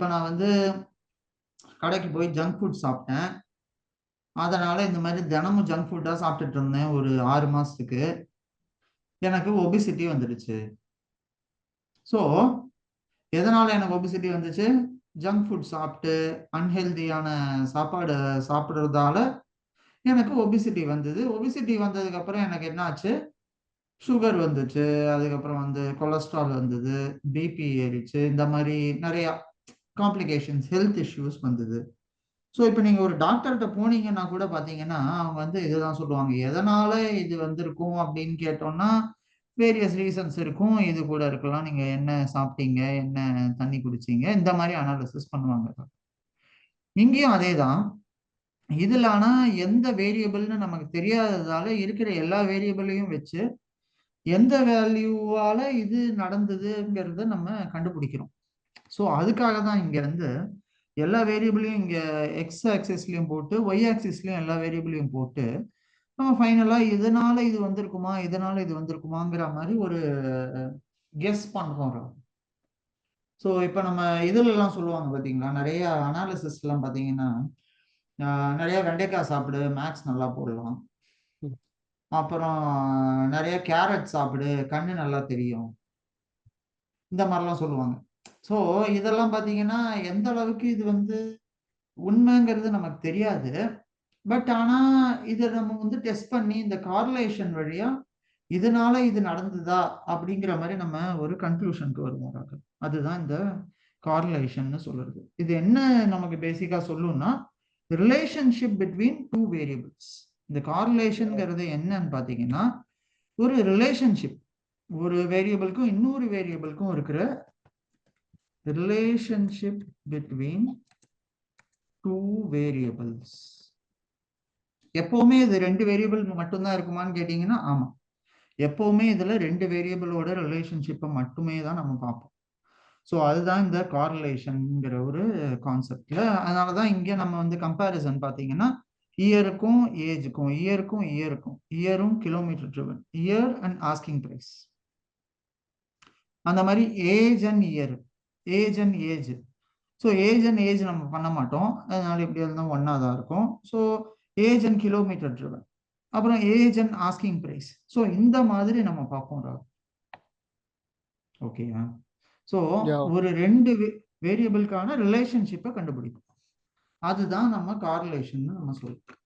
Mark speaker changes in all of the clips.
Speaker 1: இப்போ நான் வந்து கடைக்கு போய் ஜங்க் ஃபுட் சாப்பிட்டேன். அதனால இந்த மாதிரி தினமும் ஜங்க் ஃபுட்டா சாப்பிட்டுட்டு இருந்தேன் ஒரு 6 மாசத்துக்கு. எனக்கு ஒபிசிட்டி வந்துடுச்சு. ஸோ எதனால எனக்கு ஒபிசிட்டி வந்துச்சு? ஜங்க் ஃபுட் சாப்பிட்டு அன்ஹெல்தியான சாப்பாடு சாப்பிட்றதால எனக்கு ஒபிசிட்டி வந்தது. ஒபிசிட்டி வந்ததுக்கு அப்புறம் எனக்கு என்ன ஆச்சு? சுகர் வந்துச்சு. அதுக்கப்புறம் வந்து கொலஸ்ட்ரால் வந்தது, பிபி ஏறிச்சு. இந்த மாதிரி நிறைய காம்ப்ளிகேஷன்ஸ், ஹெல்த் இஷ்யூஸ் வந்தது. ஸோ இப்போ நீங்க ஒரு டாக்டர்கிட்ட போனீங்கன்னா கூட பாத்தீங்கன்னா அவங்க வந்து இதுதான் சொல்லுவாங்க. எதனால இது வந்திருக்கும் அப்படின்னு கேட்டோம்னா வேரியஸ் ரீசன்ஸ் இருக்கும். இது கூட இருக்கலாம். நீங்க என்ன சாப்பிட்டீங்க, என்ன தண்ணி குடிச்சீங்க, இந்த மாதிரி அனாலிசிஸ் பண்ணுவாங்க. இங்கேயும் அதே தான். இதுல ஆனா எந்த வேரியபிள்னு நமக்கு தெரியாததால இருக்கிற எல்லா வேரியபிளையும் வச்சு எந்த வேல்யூவால இது நடந்ததுங்கிறத நம்ம கண்டுபிடிக்கிறோம். ஸோ அதுக்காக தான் இங்க வந்து எல்லா வேரியபிளையும் இங்க எக்ஸ் ஆக்சிஸ்லயும் போட்டு ஒய் ஆக்சிஸ்லயும் எல்லா வேரியபிளையும் போட்டு நம்ம ஃபைனலா இதனால இது வந்திருக்குமா, இதனால இது வந்திருக்குமாங்கிற மாதிரி ஒரு கெஸ் பண்றோம். ஸோ இப்போ நம்ம இதுல எல்லாம் சொல்லுவாங்க பாத்தீங்களா, நிறைய அனாலிசிஸ் எல்லாம் பாத்தீங்கன்னா நிறைய வெண்டைக்காய் சாப்பிடு, மேக்ஸ் நல்லா போடலாம். அப்புறம் நிறைய கேரட் சாப்பிடு, கண்ணு நல்லா தெரியும். இந்த மாதிரிலாம் சொல்லுவாங்க. ஸோ இதெல்லாம் பாத்தீங்கன்னா எந்த அளவுக்கு இது வந்து உண்மைங்கிறது நமக்கு தெரியாது. பட் ஆனா இதை நம்ம வந்து டெஸ்ட் பண்ணி இந்த கார்லேஷன் வழியா இதனால இது நடந்ததா அப்படிங்கிற மாதிரி நம்ம ஒரு கன்க்ளூஷனுக்கு வருவோம். அதுதான் இந்த கார்லேஷன் சொல்றது. இது என்ன நமக்கு பேசிக்கா சொல்லும்னா ரிலேஷன்ஷிப் பிட்வீன் டூ வேரியபிள்ஸ். இந்த கார்லேஷன்ங்கிறது என்னன்னு பாத்தீங்கன்னா ஒரு ரிலேஷன்ஷிப், ஒரு வேரியபிளுக்கும் இன்னொரு வேரியபிளுக்கும் இருக்கிற ரிலேஷன்ஷிப் பிட்வீன் டூ வேரியபிள்ஸ். எப்பவுமே இது ரெண்டு வேரியபிள் மட்டும்தான் இருக்குமான்னு கேட்டீங்கன்னா ஆமா, எப்பவுமே இதுல ரெண்டு வேரியபிளோட ரிலேஷன்ஷிப்பை மட்டுமே தான் நம்ம பார்ப்போம். ஸோ அதுதான் இந்த கார்லேஷன்ங்கிற ஒரு கான்செப்ட்ல. அதனாலதான் இங்க நம்ம வந்து கம்பேரிசன் பார்த்தீங்கன்னா இயருக்கும் ஏஜுக்கும், இயரும் kilometre driven, year and asking price. அந்த மாதிரி age and year, age and age. So age and age நம்ம பண்ண மாட்டோம், அதனால எப்படி இருந்தாலும் ஒன்னா தான் இருக்கும். So age and kilometre driven, அப்புறம் age and asking price. So இந்த மாதிரி நம்ம பார்ப்போம். ஓகேவா? ஸோ ஒரு ரெண்டு வேரியபிளுக்கான ரிலேஷன்ஷிப்பை கண்டுபிடிக்கும். அதுதான் நம்ம கார்லேஷன் நம்ம சொல்றோம்.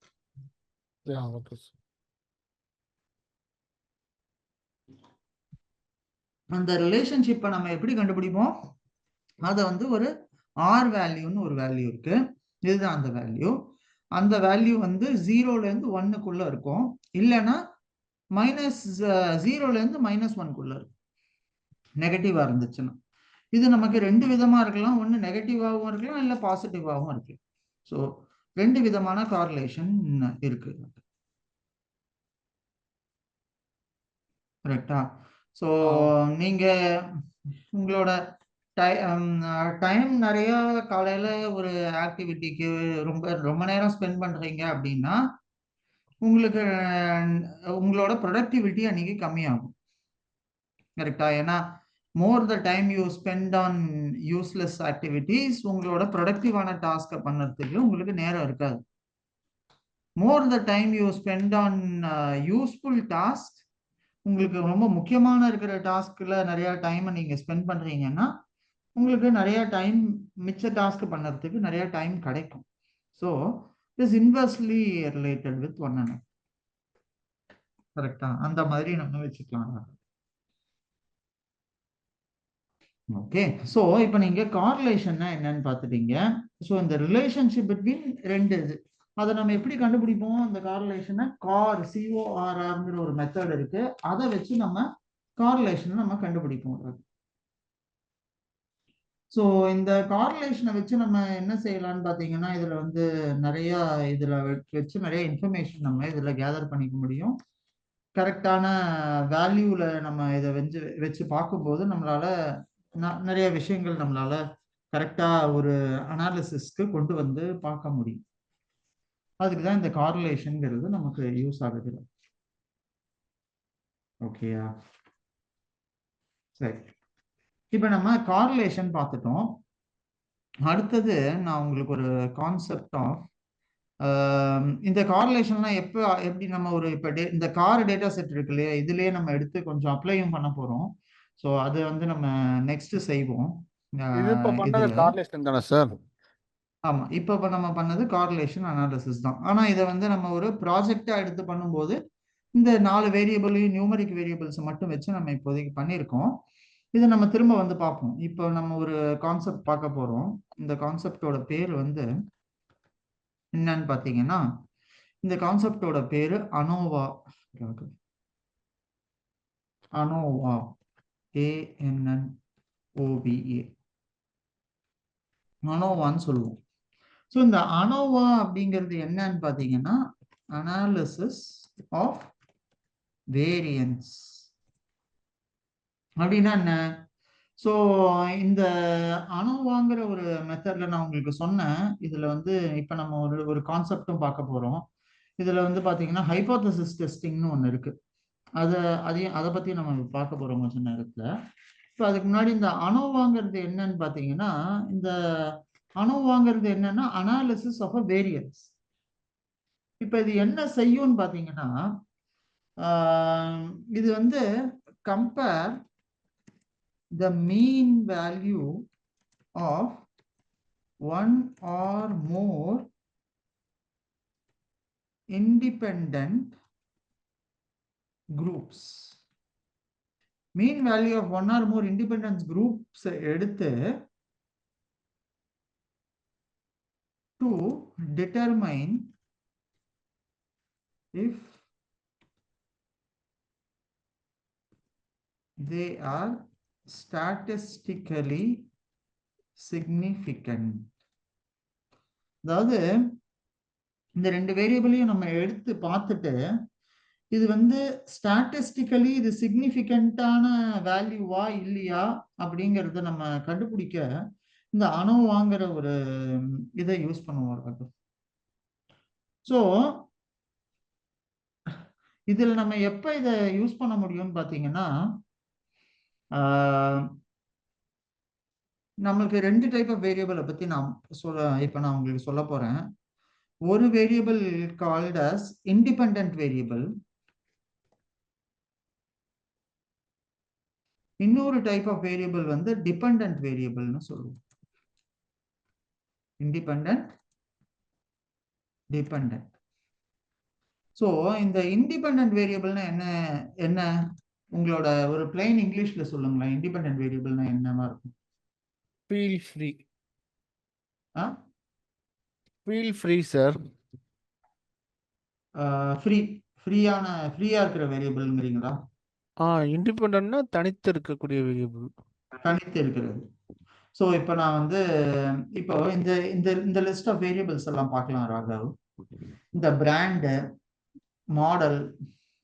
Speaker 1: அந்த ரிலேஷன்ஷிப்பை நம்ம எப்படி கண்டுபிடிப்போம்? அதை வந்து ஒரு ஆர் வேல்யூன்னு ஒரு வேல்யூ இருக்கு. இதுதான் அந்த வேல்யூ. அந்த வேல்யூ வந்து 0ல இருந்து 1க்குள்ள இருக்கும், இல்லைன்னா -0ல இருந்து -1க்குள்ள இருக்கும் நெகட்டிவா இருந்துச்சுன்னா. இது நமக்கு ரெண்டு விதமா இருக்கலாம். ஒன்று நெகட்டிவாகவும் இருக்கலாம், இல்லை பாசிட்டிவாகவும் இருக்கலாம். ஸோ ரெண்டு விதமான கார்லேஷன் இருக்கு. கரெக்டா? ஸோ நீங்க உங்களோட டைம் நிறைய காலையில ஒரு ஆக்டிவிட்டிக்கு ரொம்ப ரொம்ப நேரம் ஸ்பெண்ட் பண்றீங்க அப்படின்னா உங்களுக்கு உங்களோட ப்ரொடக்டிவிட்டி அன்னைக்கு கம்மியாகும். கரெக்டா? ஏன்னா more the time you spend on useless activities, உங்களோட ப்ரொடக்டிவான டாஸ்கை பண்ணுறதுக்கு உங்களுக்கு நேரம் இருக்காது. More the time you spend on useful task, உங்களுக்கு ரொம்ப முக்கியமான இருக்கிற டாஸ்க்ல நிறைய டைமை நீங்க ஸ்பெண்ட் பண்றீங்கன்னா உங்களுக்கு நிறைய டைம் மிச்ச டாஸ்க் பண்ணுறதுக்கு நிறைய டைம் கிடைக்கும். So is inversely related with one another. கரெக்டா? அந்த மாதிரி நம்ம வச்சுக்கலாம். ஓகே. ஸோ இப்போ நீங்க கார்லேஷன்னா என்னன்னு பார்த்துட்டீங்க. ஸோ இந்த ரிலேஷன்ஷிப் பிட்வீன் ரெண்டு இது, அதை நம்ம எப்படி கண்டுபிடிப்போம்? அந்த கார்லேஷனை CORRங்கிற ஒரு மெத்தட் இருக்கு, அதை வச்சு நம்ம கார்லேஷனை நம்ம கண்டுபிடிப்போம். ஸோ இந்த கார்லேஷனை வச்சு நம்ம என்ன செய்யலாம்னு பார்த்தீங்கன்னா இதுல வந்து நிறைய இதுல வச்சு நிறைய இன்ஃபர்மேஷன் நம்ம இதுல கேதர் பண்ணிக்க முடியும். கரெக்டான வேல்யூல நம்ம இதை வச்சு பார்க்கும்போது நம்மளால நிறைய விஷயங்கள் நம்மளால கரெக்டா ஒரு அனாலிசிஸ்க்கு கொண்டு வந்து பார்க்க முடியும். அதுக்குதான் இந்த கார்லேஷன்ங்கிறது நமக்கு யூஸ் ஆகுது. ஓகேயா? சரி, இப்ப நம்ம கார்லேஷன் பார்த்துட்டோம். அடுத்தது நான் உங்களுக்கு ஒரு கான்செப்ட் ஆஃப் இந்த கார்லேஷன்லாம் எப்படி நம்ம ஒரு இப்போ இந்த கார் டேட்டா செட் இருக்கு இல்லையா, இதுலயே நம்ம எடுத்து கொஞ்சம் அப்ளையும் பண்ண போறோம். ஸோ அது வந்து நம்ம நெக்ஸ்ட் செய்வோம்.
Speaker 2: இது இப்ப பண்ணது
Speaker 1: இதுல
Speaker 2: கார்லேஷன் தானே சார்?
Speaker 1: ஆமா, இப்போ நம்ம பண்ணது கார்லேஷன் அனாலிசிஸ் தான். ஆனா இதை வந்து நம்ம ஒரு ப்ராஜெக்டா எடுத்து பண்ணும்போது இந்த 4 வேரியபிளையும் நியூமரிக் வேரியபிள்ஸ் மட்டும் வச்சு நம்ம இப்போதைக்கு பண்ணியிருக்கோம். இதை நம்ம திரும்ப வந்து பார்ப்போம். இப்போ நம்ம ஒரு கான்செப்ட் பார்க்க போறோம். இந்த கான்செப்டோட பேர் வந்து என்னன்னு பார்த்தீங்கன்னா, இந்த கான்செப்டோட பேரு அனோவா. அனோவா, ANNOVA, அனோவான்னு சொல்லுவோம். ஸோ இந்த அனோவா அப்படிங்கிறது என்னன்னு பார்த்தீங்கன்னா, அனாலிசிஸ் ஆஃப் வேரியன்ஸ் அப்படின்னா என்ன? ஸோ இந்த அனோவாங்கிற ஒரு மெத்தட்ல நான் உங்களுக்கு சொன்னேன். இதுல வந்து இப்ப நம்ம ஒரு ஒரு கான்செப்டும் பார்க்க போறோம். இதுல வந்து பாத்தீங்கன்னா ஹைபோதசிஸ் டெஸ்டிங்னு ஒன்று இருக்கு. அதை பத்தி நம்ம பார்க்க போறோம் கொஞ்ச நேரத்துல. இப்போ அதுக்கு முன்னாடி இந்த அனோவாங்கிறது என்னன்னு பாத்தீங்கன்னா, இந்த அனோவாங்கிறது என்னன்னா அனாலிசிஸ் ஆஃப் அ வேரியன்ஸ். இப்போ இது என்ன செய்யும்னு பாத்தீங்கன்னா, இது வந்து compare the mean value of one or more independent groups. Mean value of one or more independent groups எடுத்து to determine if they are statistically significant. அதாவது இந்த ரெண்டு வேரியபிளையும் நம்ம எடுத்து பார்த்துட்டு இது வந்து ஸ்டாட்டிஸ்டிக்கலி இது சிக்னிஃபிகண்டான வேல்யூவா இல்லையா அப்படிங்கிறத நம்ம கண்டுபிடிக்க இந்த அனோவாங்கிற ஒரு இதை யூஸ் பண்ணுவோம். ஸோ இதுல நம்ம எப்ப இதை யூஸ் பண்ண முடியும்னு பாத்தீங்கன்னா, நம்மளுக்கு ரெண்டு டைப் ஆஃப் வேரியபிளை பத்தி நான் இப்ப நான் உங்களுக்கு சொல்ல போறேன். ஒரு variable called as independent variable, இன்னொரு டைப் ஆஃப் வேரியபிள் வந்து டிபெண்டன்ட் வேரியபிள்னு சொல்லுவோம். Independent, dependent. ஸோ இந்த இண்டிபெண்டன்ட் வேரியபிள்னா என்ன என்ன உங்களோட ஒரு பிளைன் இங்கிலீஷ்ல சொல்லுங்களேன். இண்டிபெண்டன்ட் வேரியபிள்னா என்னவா இருக்கும்?
Speaker 2: Feel free. Feel free sir.
Speaker 1: ஃப்ரீயா இருக்கிற வேரியபிள்ங்கிறீங்களா?
Speaker 2: இண்டிபெண்டன்ட்னா தனித்து இருக்கக்கூடிய வேரியபிள்.
Speaker 1: தனித்து இருக்கிறது. ஸோ இப்போ நான் வந்து இப்போ இந்த இந்த இந்த லிஸ்ட் ஆஃப் வேரியபிள்ஸ் எல்லாம் பார்க்கலாம் ராகவ். இந்த brand, model,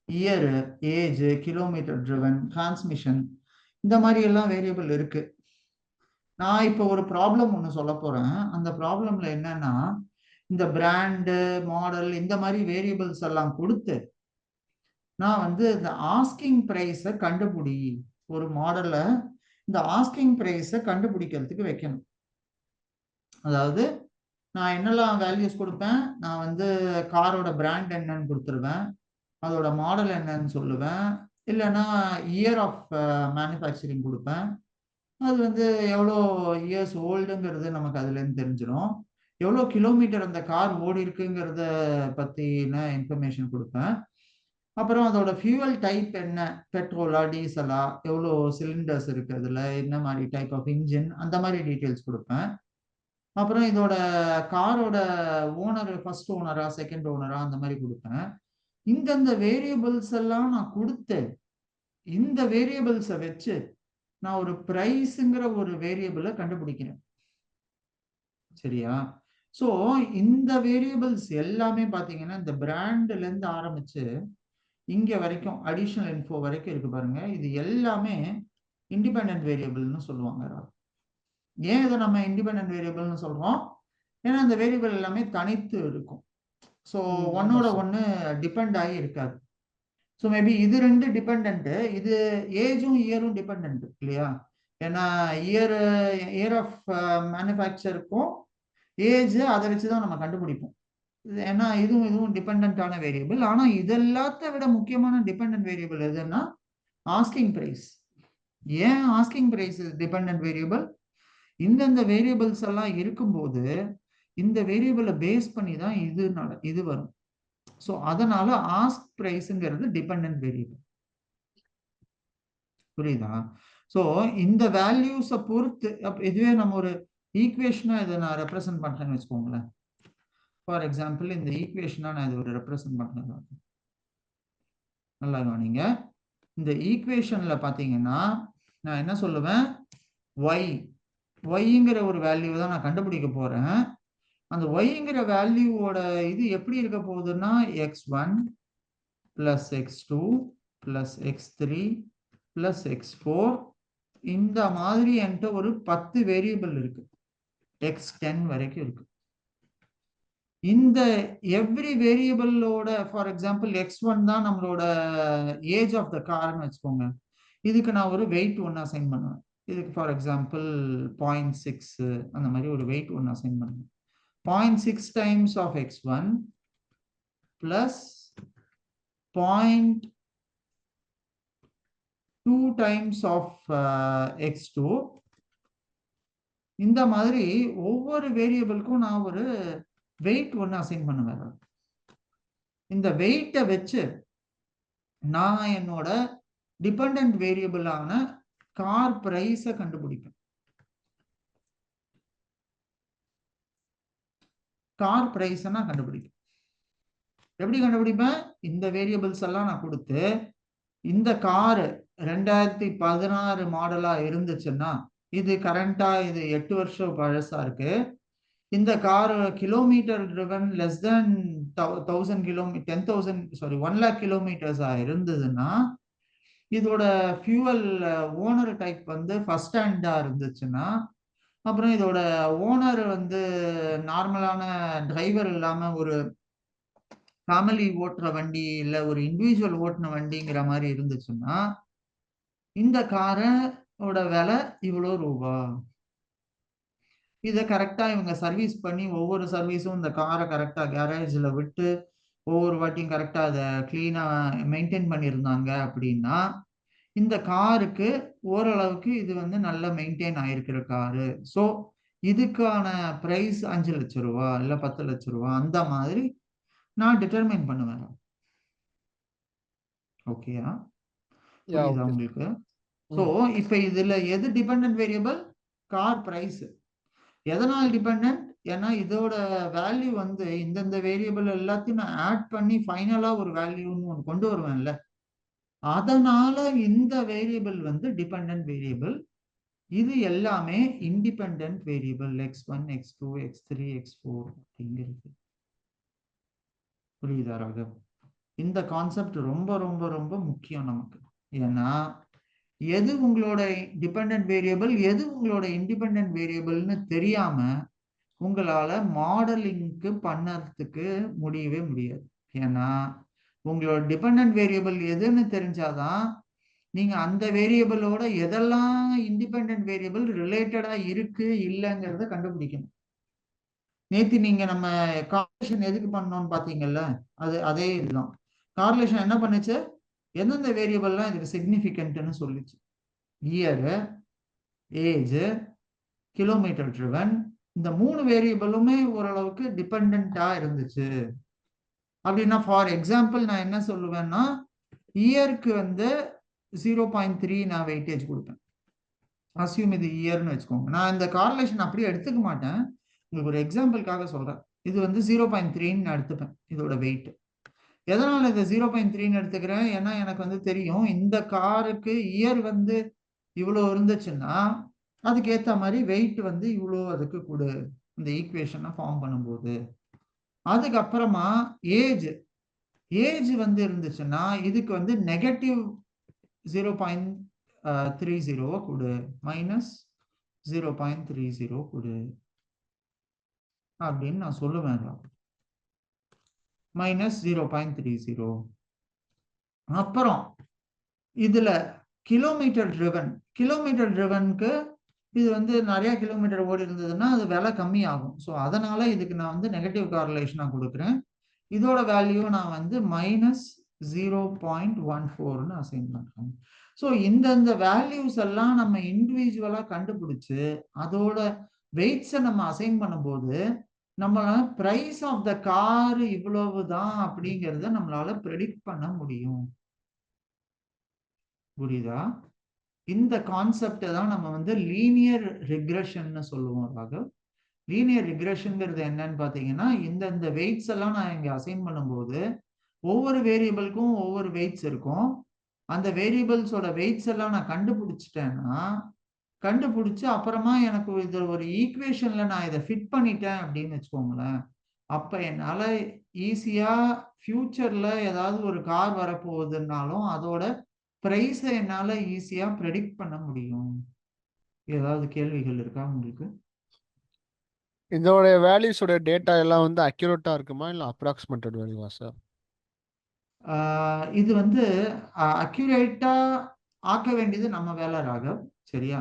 Speaker 1: year, age, kilometre driven, transmission, இந்த மாதிரி எல்லாம் வேரியபிள் இருக்கு. நான் இப்போ ஒரு ப்ராப்ளம் ஒன்று சொல்ல போறேன். அந்த ப்ராப்ளம்ல என்னன்னா, இந்த பிராண்டு, மாடல், இந்த மாதிரி வேரியபிள்ஸ் எல்லாம் கொடுத்து நான் வந்து இந்த ஆஸ்கிங் பிரைஸை கண்டுபிடி, ஒரு மாடல்ல இந்த ஆஸ்கிங் பிரைஸை கண்டுபிடிக்கிறதுக்கு வைக்கணும். அதாவது நான் என்னெல்லாம் வேல்யூஸ் கொடுப்பேன், நான் வந்து காரோட பிராண்ட் என்னன்னு கொடுத்துருவேன், அதோட மாடல் என்னன்னு சொல்லுவேன், இல்லைன்னா இயர் ஆஃப் மேனுஃபேக்சரிங் கொடுப்பேன், அது வந்து எவ்வளோ இயர்ஸ் ஓல்டுங்கிறது நமக்கு அதுலேருந்து தெரிஞ்சிடும், எவ்வளோ கிலோமீட்டர் அந்த கார் ஓடி இருக்குங்கிறத பற்றின இன்ஃபர்மேஷன் கொடுப்பேன், அப்புறம் அதோட ஃபியூவல் டைப் என்ன, பெட்ரோலா டீசலா, எவ்வளோ சிலிண்டர்ஸ் இருக்கு அதில், என்ன மாதிரி டைப் ஆஃப் இன்ஜின், அந்த மாதிரி டீட்டெயில்ஸ் கொடுப்பேன். அப்புறம் இதோட காரோட ஓனர், ஃபர்ஸ்ட் ஓனரா செகண்ட் ஓனரா, அந்த மாதிரி கொடுப்பேன். இந்தந்த வேரியபிள்ஸ் எல்லாம் நான் கொடுத்து இந்த வேரியபிள்ஸை வச்சு நான் ஒரு பிரைஸுங்கிற ஒரு வேரியபிளை கண்டுபிடிக்கிறேன். சரியா? ஸோ இந்த வேரியபிள்ஸ் எல்லாமே பார்த்தீங்கன்னா இந்த பிராண்ட்ல இருந்து ஆரம்பிச்சு இங்க வரைக்கும் அடிஷனல் இன்ஃபோ வரைக்கும் இருக்கு பாருங்க, இது எல்லாமே இண்டிபெண்டன்ட் வேரியபிள்னு சொல்லுவாங்க. ஏன் இதை நம்ம இண்டிபெண்டன்ட் வேரியபிள்னு சொல்றோம்? ஏன்னா இந்த வேரியபிள் எல்லாமே தனித்து இருக்கும். ஸோ ஒன்னோட ஒன்று டிபெண்ட் ஆகி இருக்காது. ஸோ மேபி இது ரெண்டு டிபெண்ட், இது ஏஜும் இயரும் டிபெண்ட் இல்லையா? ஏன்னா இயர் ஆஃப் மேனுஃபேக்சருக்கும் ஏஜ் அதை வச்சுதான் நம்ம கண்டுபிடிப்போம். ஏன்னா இதுவும் டிபெண்டான வேரியபிள். ஆனா இதெல்லாத்த விட முக்கியமான டிபெண்டன்ட் வேரியபிள் எதுன்னா ஆஸ்கிங் பிரைஸ். ஏன் ஆஸ்கிங் பிரைஸ் டிபெண்டன்ட் வேரியபிள்? இந்தந்த வேரியபிள்ஸ் எல்லாம் இருக்கும்போது இந்த வேரியபிளை பேஸ் பண்ணி தான் இது வரும். ஸோ அதனால ஆஸ்க் பிரைஸ்ங்கிறது டிபெண்டன்ட் வேரியபிள். புரியுதா? ஸோ இந்த வேல்யூஸை பொறுத்து இதுவே நம்ம ஒரு ஈக்குவேஷனா இதை நான் ரெப்ரசன்ட் பண்றேன்னு வச்சுக்கோங்களேன். ஃபார் எக்ஸாம்பிள் இந்த ஈக்குவேஷனா நான் இதை ஒரு ரெப்ரசன்ட் பண்றேன். நல்லா கவனிங்க. இந்த ஈக்குவேஷன்ல பாத்தீங்கன்னா நான் என்ன சொல்லுவேன், ஒய்ங்கிற ஒரு வேல்யூ தான் நான் கண்டுபிடிக்க போறேன். அந்த ஒய்ங்கிற வேல்யூவோட இது எப்படி இருக்க போகுதுன்னா x1 plus x2 plus x3 plus x4 இந்த மாதிரி என்கிட்ட ஒரு 10 வேரியபிள் இருக்கு, x10 வரைக்கும் இருக்கு. இந்த எவ்ரி வேரியபிளோட ஃபார் எக்ஸாம்பிள் x1 தான் நம்மளோட ஏஜ் ஆஃப் த கார்னு வச்சுக்கோங்க. இதுக்கு நான் ஒரு வெயிட் ஒன்று அசைன் பண்ணுவேன். இதுக்கு ஃபார் எக்ஸாம்பிள் 0.6 அந்த மாதிரி ஒரு வெயிட் ஒன்று அசைன் பண்ணுவேன். 0.6 times of x1 plus 0.2 times of x2. இந்த மாதிரி ஒவ்வொரு வேரியபிளுக்கும் நான் ஒரு வெயிட் ஒன்று அசைன் பண்ணுவேன். இந்த வெயிட்டை வச்சு நான் என்னோட டிபெண்டன்ட் வேரியபிளான கார் பிரைஸை கண்டுபிடிப்பேன். கார் பிரைஸ் நான் கண்டுபிடிப்பேன். எப்படி கண்டுபிடிப்பேன்? இந்த வேரியபிள்ஸ் எல்லாம் நான் கொடுத்து இந்த கார் 2016 மாடலா இருந்துச்சுன்னா இது கரண்டா இது 8 வருஷம் பழசா இருக்கு. இந்த car kilometre driven less than 1 lakh கிலோமீட்டர்ஸா இருந்ததுன்னா இதோட ஃபியூவல் ஓனர் டைப் வந்து ஃபர்ஸ்ட் ஹேண்டா இருந்துச்சுன்னா, அப்புறம் இதோட ஓனர் வந்து நார்மலான டிரைவர் இல்லாம ஒரு ஃபேமிலி ஓட்டுற வண்டி இல்ல ஒரு இண்டிவிஜுவல் ஓட்டுன வண்டிங்கிற மாதிரி இருந்துச்சுன்னா இந்த காரோட விலை இவ்வளோ ரூபா. இதை கரெக்டா இவங்க சர்வீஸ் பண்ணி ஒவ்வொரு சர்வீஸும் இந்த காரை கரெக்டா கேரேஜ்ல விட்டு ஒவ்வொரு வாட்டியும் கரெக்டா அதை கிளீனா மெயின்டைன் பண்ணியிருந்தாங்க அப்படின்னா இந்த காருக்கு ஓரளவுக்கு இது வந்து நல்ல மெயின்டைன் ஆயிருக்கிற காரு. ஸோ இதுக்கான பிரைஸ் 5 லட்சம் ரூபா இல்ல 10 லட்சம் ரூபா அந்த மாதிரி நான் டிட்டர்மைன் பண்ணுவேன். ஓகேயா? புரியுதா உங்களுக்கு? ஸோ இப்ப இதுல எது டிபெண்டன்ட் வேரியபிள்? Car price. எதனால் டிபெண்டன்ட்? ஏன்னா இதோட வேல்யூ வந்து இந்தந்த வேரியபிள் எல்லாத்தையும் நான் ஆட் பண்ணி ஃபைனலா ஒரு வேல்யூன்னு ஒன்று கொண்டு வருவேன்ல, அதனால இந்த வேரியபிள் வந்து டிபெண்டன்ட் வேரியபிள். இது எல்லாமே independent variable x1 x2 x3 x4 அப்படிங்கிறது. புரியுதா ராகவ்? இந்த கான்செப்ட் ரொம்ப ரொம்ப ரொம்ப முக்கியம் நமக்கு. ஏன்னா எது உங்களோட டிபெண்டன்ட் வேரியபிள் எது உங்களோட இண்டிபெண்டன்ட் வேரியபிள்னு தெரியாம உங்களால மாடலிங்க்கு பண்ணறதுக்கு முடியவே முடியாது. ஏன்னா உங்களோட டிபெண்டன்ட் வேரியபிள் எதுன்னு தெரிஞ்சாதான் நீங்க அந்த வேரியபிளோட எதெல்லாம் இண்டிபெண்டன்ட் வேரியபிள் ரிலேட்டடா இருக்கு இல்லைங்கிறத கண்டுபிடிக்கணும். நேத்து நீங்க நம்ம கார்லேஷன் எதுக்கு பண்ணோம்னு பாத்தீங்கல்ல, அதே இதுதான். கார்லேஷன் என்ன பண்ணுச்சு? எந்தெந்த வேரியபிள்லாம் இதுக்கு சிக்னிஃபிகன்ட்னு சொல்லிச்சு. இயர், ஏஜ், கிலோமீட்டர் ட்ரிவன், இந்த 3 வேரியபிளுமே ஓரளவுக்கு டிபெண்டா இருந்துச்சு. அப்படின்னா ஃபார் எக்ஸாம்பிள் நான் என்ன சொல்லுவேன்னா இயருக்கு வந்து 0.3 நான் வெயிட்டேஜ் கொடுப்பேன். அசியூம் இது இயர்னு வச்சுக்கோங்க. நான் இந்த கார்லேஷன் அப்படியே எடுத்துக்க மாட்டேன், உங்களுக்கு ஒரு எக்ஸாம்பிளுக்காக சொல்றேன். இது வந்து 0.3 நான் எடுத்துப்பேன் இதோட வெயிட். எதனால இந்த 0.3 எடுத்துக்கிறேன்? ஏன்னா எனக்கு வந்து தெரியும் இந்த காருக்கு இயர் வந்து இவ்வளோ இருந்துச்சுன்னா அதுக்கு ஏற்ற மாதிரி வெயிட் வந்து இவ்வளோ அதுக்கு கொடு இந்த ஈக்குவேஷனை ஃபார்ம் பண்ணும்போது. அதுக்கப்புறமா ஏஜ் வந்து இருந்துச்சுன்னா இதுக்கு வந்து நெகட்டிவ் 0.30 கொடு, மைனஸ் 0.30 கொடு அப்படின்னு நான் சொல்லுவேன். மைனஸ் 0.30. அப்புறம் இதுல கிலோமீட்டர் ட்ரிவன் கிலோமீட்டர் ட்ரிவனுக்கு இது வந்து நிறைய கிலோமீட்டர் ஓடி இருந்ததுன்னா அது விலை கம்மி ஆகும். ஸோ அதனால இதுக்கு நான் வந்து நெகட்டிவ் கார்லேஷனாக கொடுக்குறேன். இதோட வேல்யூ நான் வந்து -0.14ன்னு அசைன் பண்றேன். ஸோ இந்தந்த வேல்யூஸ் எல்லாம் நம்ம இண்டிவிஜுவலா கண்டுபிடிச்சு அதோட வெயிட்ஸை நம்ம அசைன் பண்ணும்போது நம்மளால பிரைஸ் ஆஃப் த கார் இவ்வளவுதான் அப்படிங்கிறத நம்மளால ப்ரெடிக்ட் பண்ண முடியும். புரியுதா? இந்த கான்செப்டை தான் நம்ம வந்து லீனியர் ரிக்ரெஷன்னு சொல்லுவோம். ராகவ், லீனியர் ரிக்ரெஷன்ங்கிறது என்னன்னு பார்த்தீங்கன்னா, இந்த வெயிட்ஸ் எல்லாம் நான் இங்கே அசைன் பண்ணும்போது ஒவ்வொரு வேரியபிளுக்கும் ஒவ்வொரு வெயிட்ஸ் இருக்கும். அந்த வேரியபிள்ஸோட வெயிட்ஸ் எல்லாம் நான் கண்டுபிடிச்சிட்டேன்னா, கண்டுபிடிச்சு அப்புறமா எனக்கு இது ஒரு ஈக்குவேஷன்ல நான் இதை ஃபிட் பண்ணிட்டேன் அப்படின்னு வச்சுக்கோங்களேன். அப்ப என்னால ஈஸியா ஃபியூச்சர்ல ஏதாவது ஒரு கார் வரப்போகுதுன்னாலும் அதோட பிரைஸை என்னால ஈஸியா ப்ரெடிக்ட் பண்ண முடியும். ஏதாவது கேள்விகள் இருக்கா உங்களுக்கு?
Speaker 2: இதோட வேல்யூஸோட டேட்டா எல்லாம் வந்து அக்யூரேட்டா இருக்குமா இல்லை அப்ராக்சிமேட்டட் வேல்யூவா சார்?
Speaker 1: இது வந்து அக்யூரேட்டா ஆக்க வேண்டியது நம்ம வேலை, ராகவ். சரியா?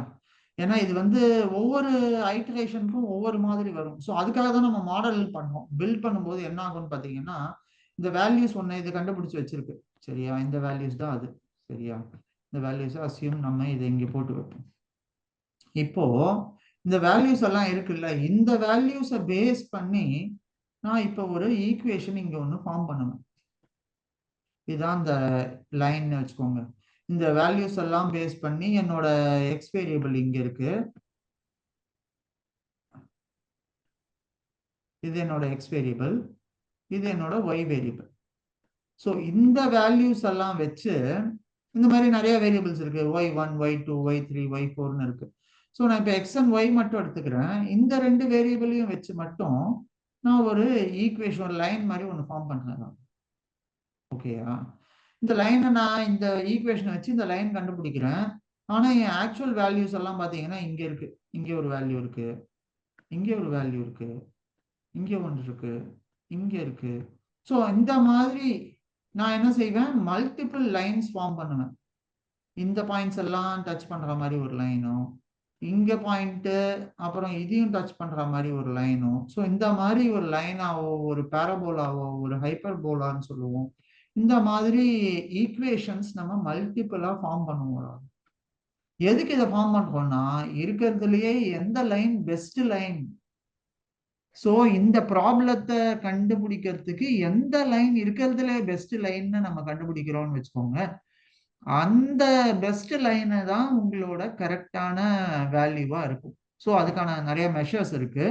Speaker 1: ஏன்னா இது வந்து ஒவ்வொரு ஐட்ரேஷனுக்கும் ஒவ்வொரு மாதிரி வரும். ஸோ அதுக்காக தான் நம்ம மாடல் பண்ணோம். பில்ட் பண்ணும்போது என்ன ஆகும்னு பார்த்தீங்கன்னா, இந்த வேல்யூஸ் ஒன்று இது கண்டுபிடிச்சு வச்சிருக்கு. சரியா? இந்த வேல்யூஸ் தான் அது. சரியா? இந்த வேல்யூஸ் அசியூம் நம்ம இதை இங்கே போட்டு வைப்போம். இப்போ இந்த வேல்யூஸ் எல்லாம் இருக்குல்ல, இந்த வேல்யூஸை பேஸ் பண்ணி நான் இப்போ ஒரு ஈக்குவேஷன் இங்க ஒன்று ஃபார்ம் பண்ணுவேன். இதுதான் இந்த லைன் வச்சுக்கோங்க. இந்த வேல்யூஸ் எல்லாம் பேஸ் பண்ணி என்னோட எக்ஸ் வேரியபிள் இங்க இருக்கு. இது என்னோட எக்ஸ் வேரியபிள், இது என்னோட ஒய் வேரியபிள். ஸோ இந்த வேல்யூஸ் எல்லாம் வச்சு இந்த மாதிரி நிறைய வேரியபிள்ஸ் இருக்கு. y1, y2, y3, y4ன்னு இருக்கு. ஸோ நான் இப்போ எக்ஸ் அண்ட் ஒய் மட்டும் எடுத்துக்கிறேன். இந்த ரெண்டு வேரியபிளையும் வச்சு மட்டும் நான் ஒரு ஈக்குவேஷன், ஒரு லைன் மாதிரி ஒன்று ஃபார்ம் பண்றேன். ஓகேயா? இந்த லைனை நான் இந்த ஈக்குவேஷனை வச்சு இந்த லைன் கண்டுபிடிக்கிறேன். ஆனா என் ஆக்சுவல் வேல்யூஸ் எல்லாம் பார்த்தீங்கன்னா இங்க இருக்கு. இங்க ஒரு வேல்யூ இருக்கு, இங்க ஒரு வேல்யூ இருக்கு, இங்க ஒன்று இருக்கு, இங்க இருக்கு. ஸோ இந்த மாதிரி நான் என்ன செய்வேன், மல்டிபிள் லைன்ஸ் ஃபார்ம் பண்ணுவேன். இந்த பாயிண்ட்ஸ் எல்லாம் டச் பண்ற மாதிரி ஒரு லைனும், இங்க பாயிண்ட் அப்புறம் இதையும் டச் பண்ற மாதிரி ஒரு லைனும். ஸோ இந்த மாதிரி ஒரு லைனாவோ ஒரு பேரபோலாவோ ஒரு ஹைப்பர்போலான்னு சொல்லுவோம். இந்த மாதிரி ஈக்குவேஷன்ஸ் நம்ம மல்டிபிளா ஃபார்ம் பண்ணுவோம். எதுக்கு இதை ஃபார்ம் பண்றோம்னா, இருக்கிறதுலயே எந்த லைன் பெஸ்ட் லைன், ஸோ இந்த ப்ராப்ளத்தை கண்டுபிடிக்கிறதுக்கு எந்த லைன் இருக்கிறதுல பெஸ்ட் லைன்னு நம்ம கண்டுபிடிக்கிறோம்னு வச்சுக்கோங்க. அந்த பெஸ்ட் லைனை தான் உங்களோட கரெக்டான வேல்யூவா இருக்கும். ஸோ அதுக்கான நிறைய மெஷர்ஸ் இருக்கு.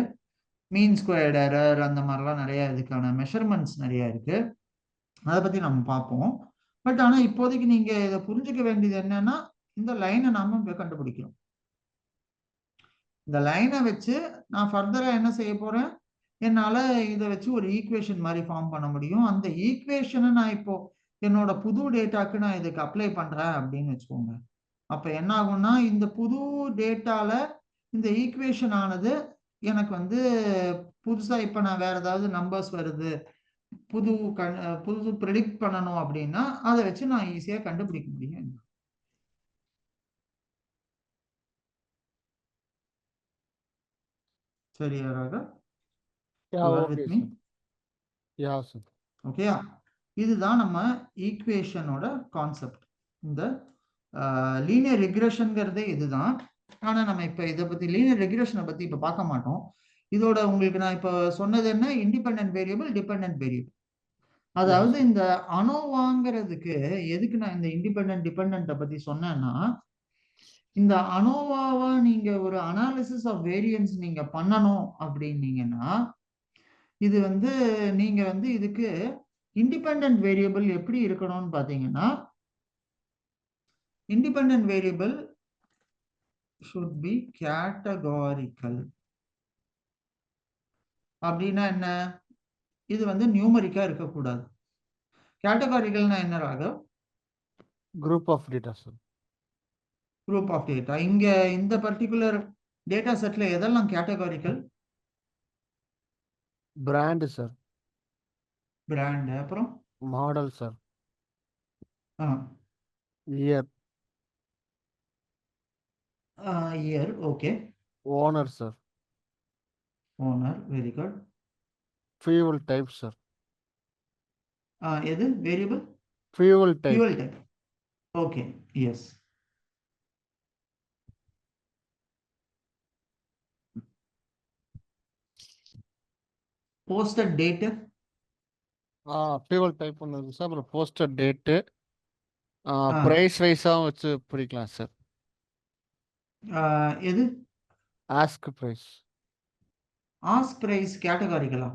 Speaker 1: மீன் ஸ்கொயர்ட் எரர் அந்த மாதிரிலாம் நிறைய இதுக்கான மெஷர்மெண்ட்ஸ் நிறைய இருக்கு. அதை பத்தி நம்ம பார்ப்போம். பட் ஆனா இப்போதைக்கு நீங்க இதை புரிஞ்சுக்க வேண்டியது என்னன்னா, இந்த லைனை நாம இப்ப கண்டுபிடிக்கிறோம். இந்த லைனை வச்சு நான் ஃபர்தரா என்ன செய்ய போறேன், என்னால இதை வச்சு ஒரு ஈக்குவேஷன் மாதிரி ஃபார்ம் பண்ண முடியும். அந்த ஈக்குவேஷனை நான் இப்போ என்னோட புது டேட்டாக்கு நான் இதுக்கு அப்ளை பண்றேன் அப்படின்னு வச்சுக்கோங்க. அப்ப என்ன ஆகும்னா, இந்த புது டேட்டால இந்த ஈக்குவேஷன் ஆனது எனக்கு வந்து புதுசா இப்ப நான் வேற ஏதாவது நம்பர்ஸ் வருது, புது புது ப்ரெடிக்ட் பண்ணணும் அப்படின்னா அதை வச்சு நான் ஈஸியா கண்டுபிடிக்க முடியும். சரியாக?
Speaker 2: Okay sir. Yeah sir.
Speaker 1: ஓகேயா? இதுதான் நம்ம ஈக்குவேஷனோட கான்செப்ட். இந்த லீனியர் ரிக்ரெஷன்ங்கிறதே இதுதான். ஆனா நம்ம இப்ப இதை பத்தி லீனியர் ரெகுலேஷனை பத்தி இப்ப பார்க்க மாட்டோம். இதோட உங்களுக்கு நான் இப்ப சொன்னது என்ன, இண்டிபெண்டன்ட் வேரியபிள், டிபெண்டன்ட் வேரியபிள். அதாவது இந்த அனோவாங்கிறதுக்கு எதுக்கு நான் இந்த இண்டிபெண்டன்ட் டிபெண்டன்ட்டை பத்தி சொன்னேன்னா, இந்த அனோவாவா நீங்க ஒரு அனாலிசிஸ் ஆஃப் வேரியன்ஸ் நீங்க பண்ணணும் அப்படின்னீங்கன்னா, இது வந்து நீங்க வந்து இதுக்கு இண்டிபெண்டன்ட் வேரியபிள் எப்படி இருக்கணும்னு பாத்தீங்கன்னா, independent variable should be categorical. அப்படின்னா என்ன, இது வந்து நியூமரிக்கா இருக்கக்கூடாது. கேட்டகாரிகள்னா என்ன Raghav?
Speaker 2: Group of data sir.
Speaker 1: Group of data. இங்க இந்த பர்டிகுலர் டேட்டா செட்ல எதெல்லாம் கேட்டகாரிக்கல்?
Speaker 2: Brand sir.
Speaker 1: பிராண்ட், அப்புறம்
Speaker 2: model sir.
Speaker 1: Ah
Speaker 2: year.
Speaker 1: Year okay.
Speaker 2: Owner sir.
Speaker 1: Owner very good.
Speaker 2: Fuel type sir.
Speaker 1: எது variable?
Speaker 2: Fuel type.
Speaker 1: Fuel type okay yes. Posted date.
Speaker 2: Fuel type ஒன்று இருக்கு sir. அப்புறம் poster date,
Speaker 1: ah
Speaker 2: price வைஸாகவும் வச்சு பிடிக்கலாம் sir.
Speaker 1: எது?
Speaker 2: Ask price.
Speaker 1: Ask price கேட்டகாரிகளா?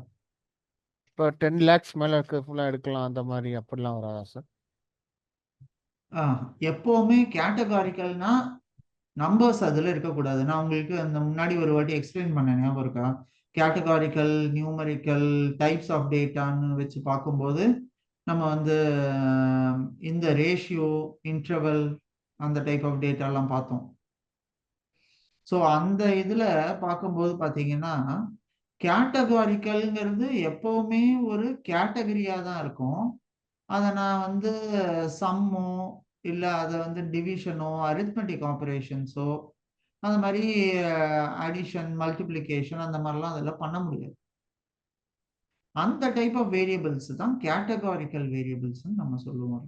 Speaker 2: இப்போ 10 lakhs மேலே இருக்க ஃபுல்லாக எடுக்கலாம், அந்த மாதிரி அப்படிலாம் வராதா சார்?
Speaker 1: எப்பவுமே கேட்டகாரிக்கல்னா நம்பர்ஸ் அதுல இருக்கக்கூடாது. நான் உங்களுக்கு அந்த முன்னாடி ஒரு வாட்டி எக்ஸ்பிளைன் பண்ணேன், ஞாபகம் இருக்கா? கேட்டகாரிக்கல், நியூமரிக்கல், டைப்ஸ் ஆஃப் டேட்டான்னு வச்சு பார்க்கும்போது நம்ம வந்து இந்த ரேஷியோ, இன்டர்வல், அந்த டைப் ஆஃப் டேட்டாலாம் பார்த்தோம். ஸோ அந்த இதுல பார்க்கும்போது பார்த்தீங்கன்னா கேட்டகாரிக்கல்ங்கிறது எப்பவுமே ஒரு கேட்டகரியா தான் இருக்கும். அதை நான் வந்து சம்மோ இல்லை அதை வந்து டிவிஷனோ அரித்மெட்டிக் ஆப்ரேஷன்ஸோ அந்த மாதிரி அடிஷன் மல்டிப்ளிகேஷன் அந்த மாதிரிலாம் அதெல்லாம் பண்ண முடியாது. அந்த டைப் ஆஃப் வேரியபிள்ஸ் தான் கேட்டகாரிக்கல் வேரியபிள்ஸ் நம்ம சொல்லுவோம்.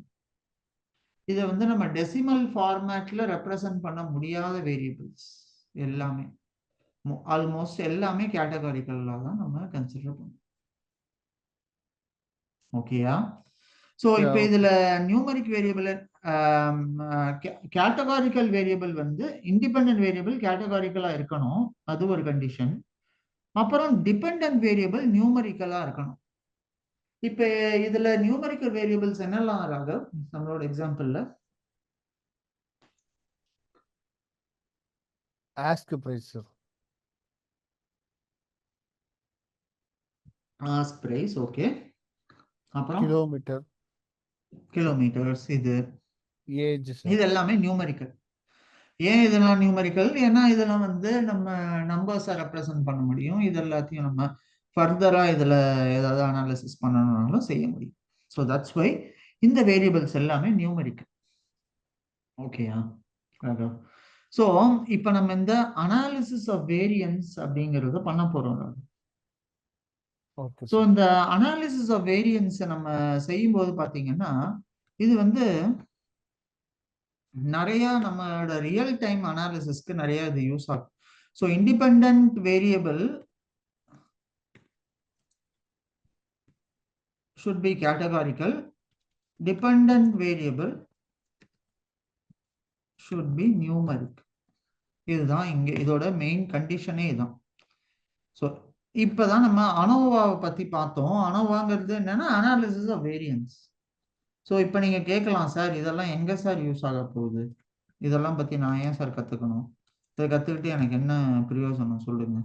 Speaker 1: இதை வந்து நம்ம டெசிமல் ஃபார்மேட்ல ரெப்ரசன்ட் பண்ண முடியாத வேரியபிள்ஸ் எல்லாமே, ஆல்மோஸ்ட் எல்லாமே கேட்டகாரிக்கல்லாக தான் நம்ம கன்சிடர் பண்ணுவோம். ஓகேயா? ஸோ இப்போ இதுல நியூமரிக் வேரியபிள், கேட்டகாரிக்கல் வேரியபிள் வந்து இண்டிபெண்டன்ட் வேரியபிள் கேட்டகாரிக்கலா இருக்கணும், அது ஒரு கண்டிஷன். அப்புறம் டிபெண்டன்ட் வேரியபிள் நியூமரிக்கலா இருக்கணும். இப்ப இதுல நியூமரிக்கல் வேரியபிள்ஸ் என்னெல்லாம் ராகவ் நம்மளோட எக்ஸாம்பிள்ல?
Speaker 2: Ask price sir.
Speaker 1: Ask price okay. அப்புறம்
Speaker 2: கிலோமீட்டர்,
Speaker 1: கிலோமீட்டர்ஸ், இது
Speaker 2: ஏஜ் சார்.
Speaker 1: இது எல்லாமே நியூமரிக்கல். ஏன் இதெல்லாம் நியூமரிக்கல்? ஏன்னா இதெல்லாம் வந்து நம்ம நம்பர்ஸை ரெப்ரசன்ட் பண்ண முடியும். இது எல்லாத்தையும் நம்ம ஃபர்தரா இதுல ஏதாவது அனாலிசிஸ் பண்ணணும்னாலும் செய்ய முடியும். ஸோ தட்ஸ் வை இந்த வேரியபிள்ஸ் எல்லாமே நியூமரிக்கல். ஓகேயா? ஸோ இப்போ நம்ம இந்த அனாலிசிஸ் ஆஃப் வேரியன்ஸ் அப்படிங்கிறத பண்ண போறோம்.
Speaker 2: Okay
Speaker 1: so
Speaker 2: sir.
Speaker 1: இந்த அனாலிசிஸ் ஆஃப் வேரியன்ஸை நம்ம செய்யும்போது பார்த்தீங்கன்னா இது வந்து நிறைய நம்மளோட ரியல் டைம் அனாலிசிஸ்க்கு நிறைய இது யூஸ் ஆகும். So independent variable should be categorical, dependent variable should be numeric. இதுதான் இங்க இதோட மெயின் கண்டிஷனே இதுதான். ஸோ இப்பதான் நம்ம அனோவாவை பத்தி பார்த்தோம். அனோவாங்கிறது என்னன்னா அனாலிசிஸ் ஆஃப் வேரியன்ஸ். ஸோ இப்போ நீங்க கேட்கலாம், சார் இதெல்லாம் எங்க சார் யூஸ் ஆக போகுது, இதெல்லாம் பத்தி நான் ஏன் சார் கத்துக்கணும், இதை கத்துக்கிட்டு எனக்கு என்ன பிரயோஜனம் சொல்லுங்க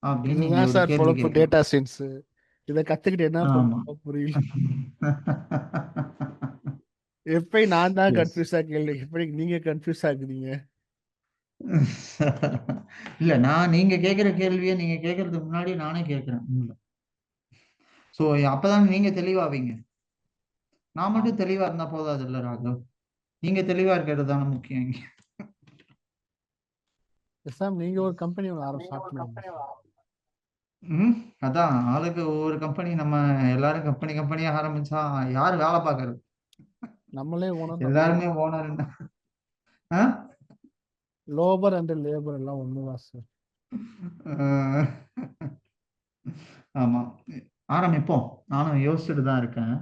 Speaker 1: அப்படின்னு நீங்க
Speaker 2: இதுதான்
Speaker 1: ஒரு
Speaker 2: சார்
Speaker 1: கேள்வி
Speaker 2: பொழப்பு,
Speaker 1: கேட்கலாம்.
Speaker 2: Data science. இதை கத்துக்கிட்டு என்ன
Speaker 1: ஆமா.
Speaker 2: பண்ண புரியல. எப்படி நான் தான்
Speaker 1: எஸ்.
Speaker 2: கன்ஃபியூஸ் ஆகல, எப்படி நீங்க கன்ஃபியூஸ் ஆகுறீங்க?
Speaker 1: இல்ல, நான் நீங்க கேட்கிற கேள்வியை நீங்க கேட்கறதுக்கு முன்னாடி நானே கேட்கிறேன். ஸோ அப்பதான் நீங்க தெளிவாவீங்க. நான் மட்டும் தெளிவா இருந்தா போதாது இல்ல ராகவ், நீங்க தெளிவா இருக்கிறது தானே முக்கியம் இங்க.
Speaker 2: சார் நீங்க ஒரு கம்பெனி ஸ்டார்ட் பண்ணுங்க.
Speaker 1: அதான் ஆளுக்கு ஒவ்வொரு கம்பெனி, நம்ம எல்லாரும் கம்பெனி கம்பெனியா ஆரம்பிச்சா யாரு வேலை பார்க்கறது?
Speaker 2: நம்மளே ஓனர்.
Speaker 1: எல்லாருமே ஓனர்.
Speaker 2: லோபர் அண்ட் லேபர் எல்லாம் ஒண்ணுதான் சார்.
Speaker 1: ஆமா, ஆரம்பிப்போம். நானும் யோசிச்சுட்டு தான் இருக்கேன்.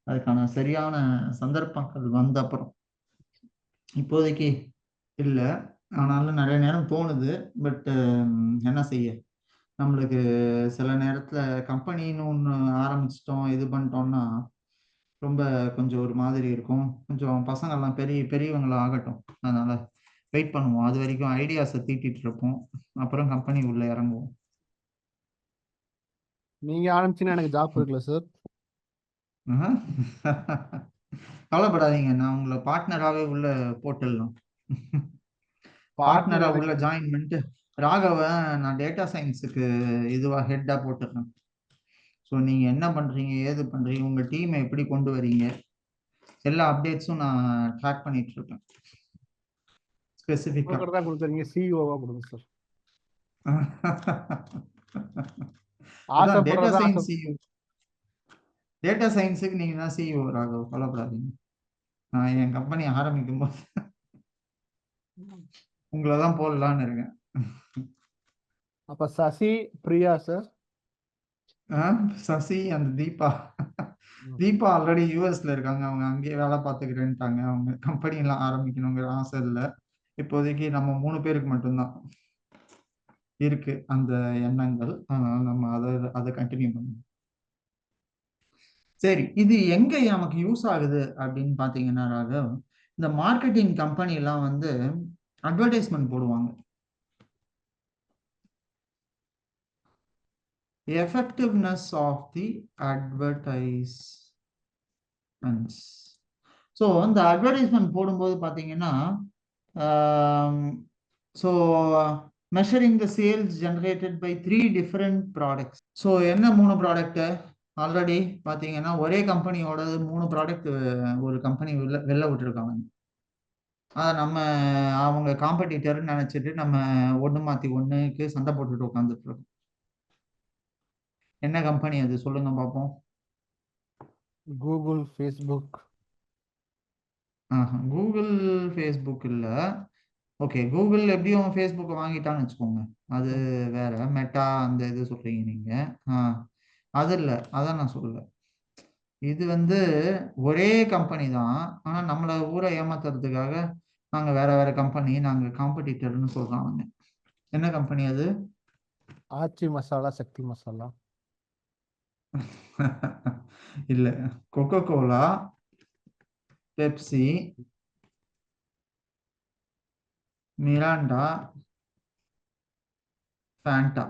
Speaker 1: அதுக்கான சரியான சந்தர்ப்பங்கள் வந்த அப்புறம், இப்போதைக்கு இல்லை. ஆனாலும் நிறைய நேரம் தோணுது. பட் என்ன செய்ய, நம்மளுக்கு சில நேரத்துல கம்பெனின்னு ஒன்று ஆரம்பிச்சிட்டோம், இது பண்ணிட்டோம்னா ரொம்ப கொஞ்சம் ஒரு மாதிரி இருக்கும். கொஞ்சம் பசங்கள்லாம் பெரியவங்களா ஆகட்டும், அதனால வெயிட் பண்ணுவோம். அது வரைக்கும் ஐடியாஸை தீட்டிட்டு இருப்போம். அப்புறம் கம்பெனி உள்ள இறங்குவோம்.
Speaker 2: நீங்க ஆரம்பிச்சீங்கன்னா எனக்கு ஜாப் இருக்குல்ல சார்.
Speaker 1: கவலைப்படாதீங்க, நான் உங்களை பார்ட்னராகவே உள்ள போட்டுடலாம்.
Speaker 2: பார்ட்னர்
Speaker 1: பார்ட்னரா
Speaker 2: எனக்கு.
Speaker 1: உள்ள ஜாயின் பண்ணிட்டு ராகவை நான் டேட்டா சயின்ஸுக்கு இதுவா ஹெட்டா போட்டுறேன். ஸோ நீங்க என்ன பண்றீங்க, ஏது பண்றீங்க, உங்க டீமை எப்படி கொண்டு வரீங்க, எல்லா அப்டேட்ஸும் நான் ட்ராக் பண்ணிட்டு இருக்கேன். ஸ்பெசிஃபிக்கா.
Speaker 2: தான் கொடுக்குறீங்க, சிஇஓவா கொடுங்க சார்.
Speaker 1: அதான் டேட்டா
Speaker 2: ஆசைப்படுறது
Speaker 1: சயின்ஸ் சிஇஓ. டேட்டா சயின்ஸுக்கு நீங்க தான் சிஇஓ ராகவ், கவலைப்படாதீங்க. நான் என் கம்பெனி ஆரம்பிக்கும் போது உங்களை தான் போடலான்னு இருக்கேன்.
Speaker 2: அப்ப சசி, பிரியா சார்.
Speaker 1: சசி அந்த தீபா. தீபா ஆல்ரெடி யூஎஸ்ல இருக்காங்க, அவங்க அங்கேயே வேலை பார்த்துக்கிறேன்ட்டாங்க. அவங்க கம்பெனி எல்லாம் ஆரம்பிக்கணுங்கிற ஆசை இல்லை இப்போதைக்கு. நம்ம 3 பேருக்கு மட்டும்தான் இருக்கு அந்த எண்ணங்கள். அதனால நம்ம அதை கண்டினியூ பண்ணணும். சரி, இது எங்க நமக்கு யூஸ் ஆகுது அப்படின்னு பாத்தீங்கன்னா ராகவ், இந்த மார்க்கெட்டிங் கம்பெனி எல்லாம் வந்து அட்வர்டைஸ்மெண்ட் போடுவாங்க. effectiveness of the advertisements. So இந்த அட்வர்டைஸ்மெண்ட் போடும்போது பார்த்தீங்கன்னா, so measuring the sales generated by 3 different products. So என்ன 3 ப்ராடக்ட்? ஆல்ரெடி பார்த்தீங்கன்னா ஒரே கம்பெனியோட 3 ப்ராடக்ட் ஒரு கம்பெனி வெளில விட்டுருக்காங்க. அதை நம்ம அவங்க காம்படிட்டர்னு நினைச்சிட்டு நம்ம ஒன்று மாற்றி ஒன்றுக்கு சண்டை போட்டுட்டு உட்காந்துட்டு இருக்கோம். என்ன கம்பெனி அது சொல்லுங்க பார்ப்போம்.
Speaker 2: Google, Facebook.
Speaker 1: கூகுள் ஃபேஸ்புக் இல்லை. ஓகே, கூகுள் எப்படியும் ஃபேஸ்புக்கை வாங்கிட்டான்னு வச்சுக்கோங்க, அது வேற. மெட்டா அந்த இது சொல்றீங்க நீங்க. அது இல்லை, அதான் நான் சொல்லல. இது வந்து ஒரே கம்பெனி தான், ஆனா நம்மளை ஊரை ஏமாத்துறதுக்காக நாங்க வேற வேற கம்பெனி, நாங்க காம்படிட்டர்னு சொல்றாங்க. என்ன கம்பெனி அது?
Speaker 2: ஆச்சி மசாலா, சக்தி மசாலா.
Speaker 1: இல்ல, Coca Cola, Pepsi, Mirinda, Fanta.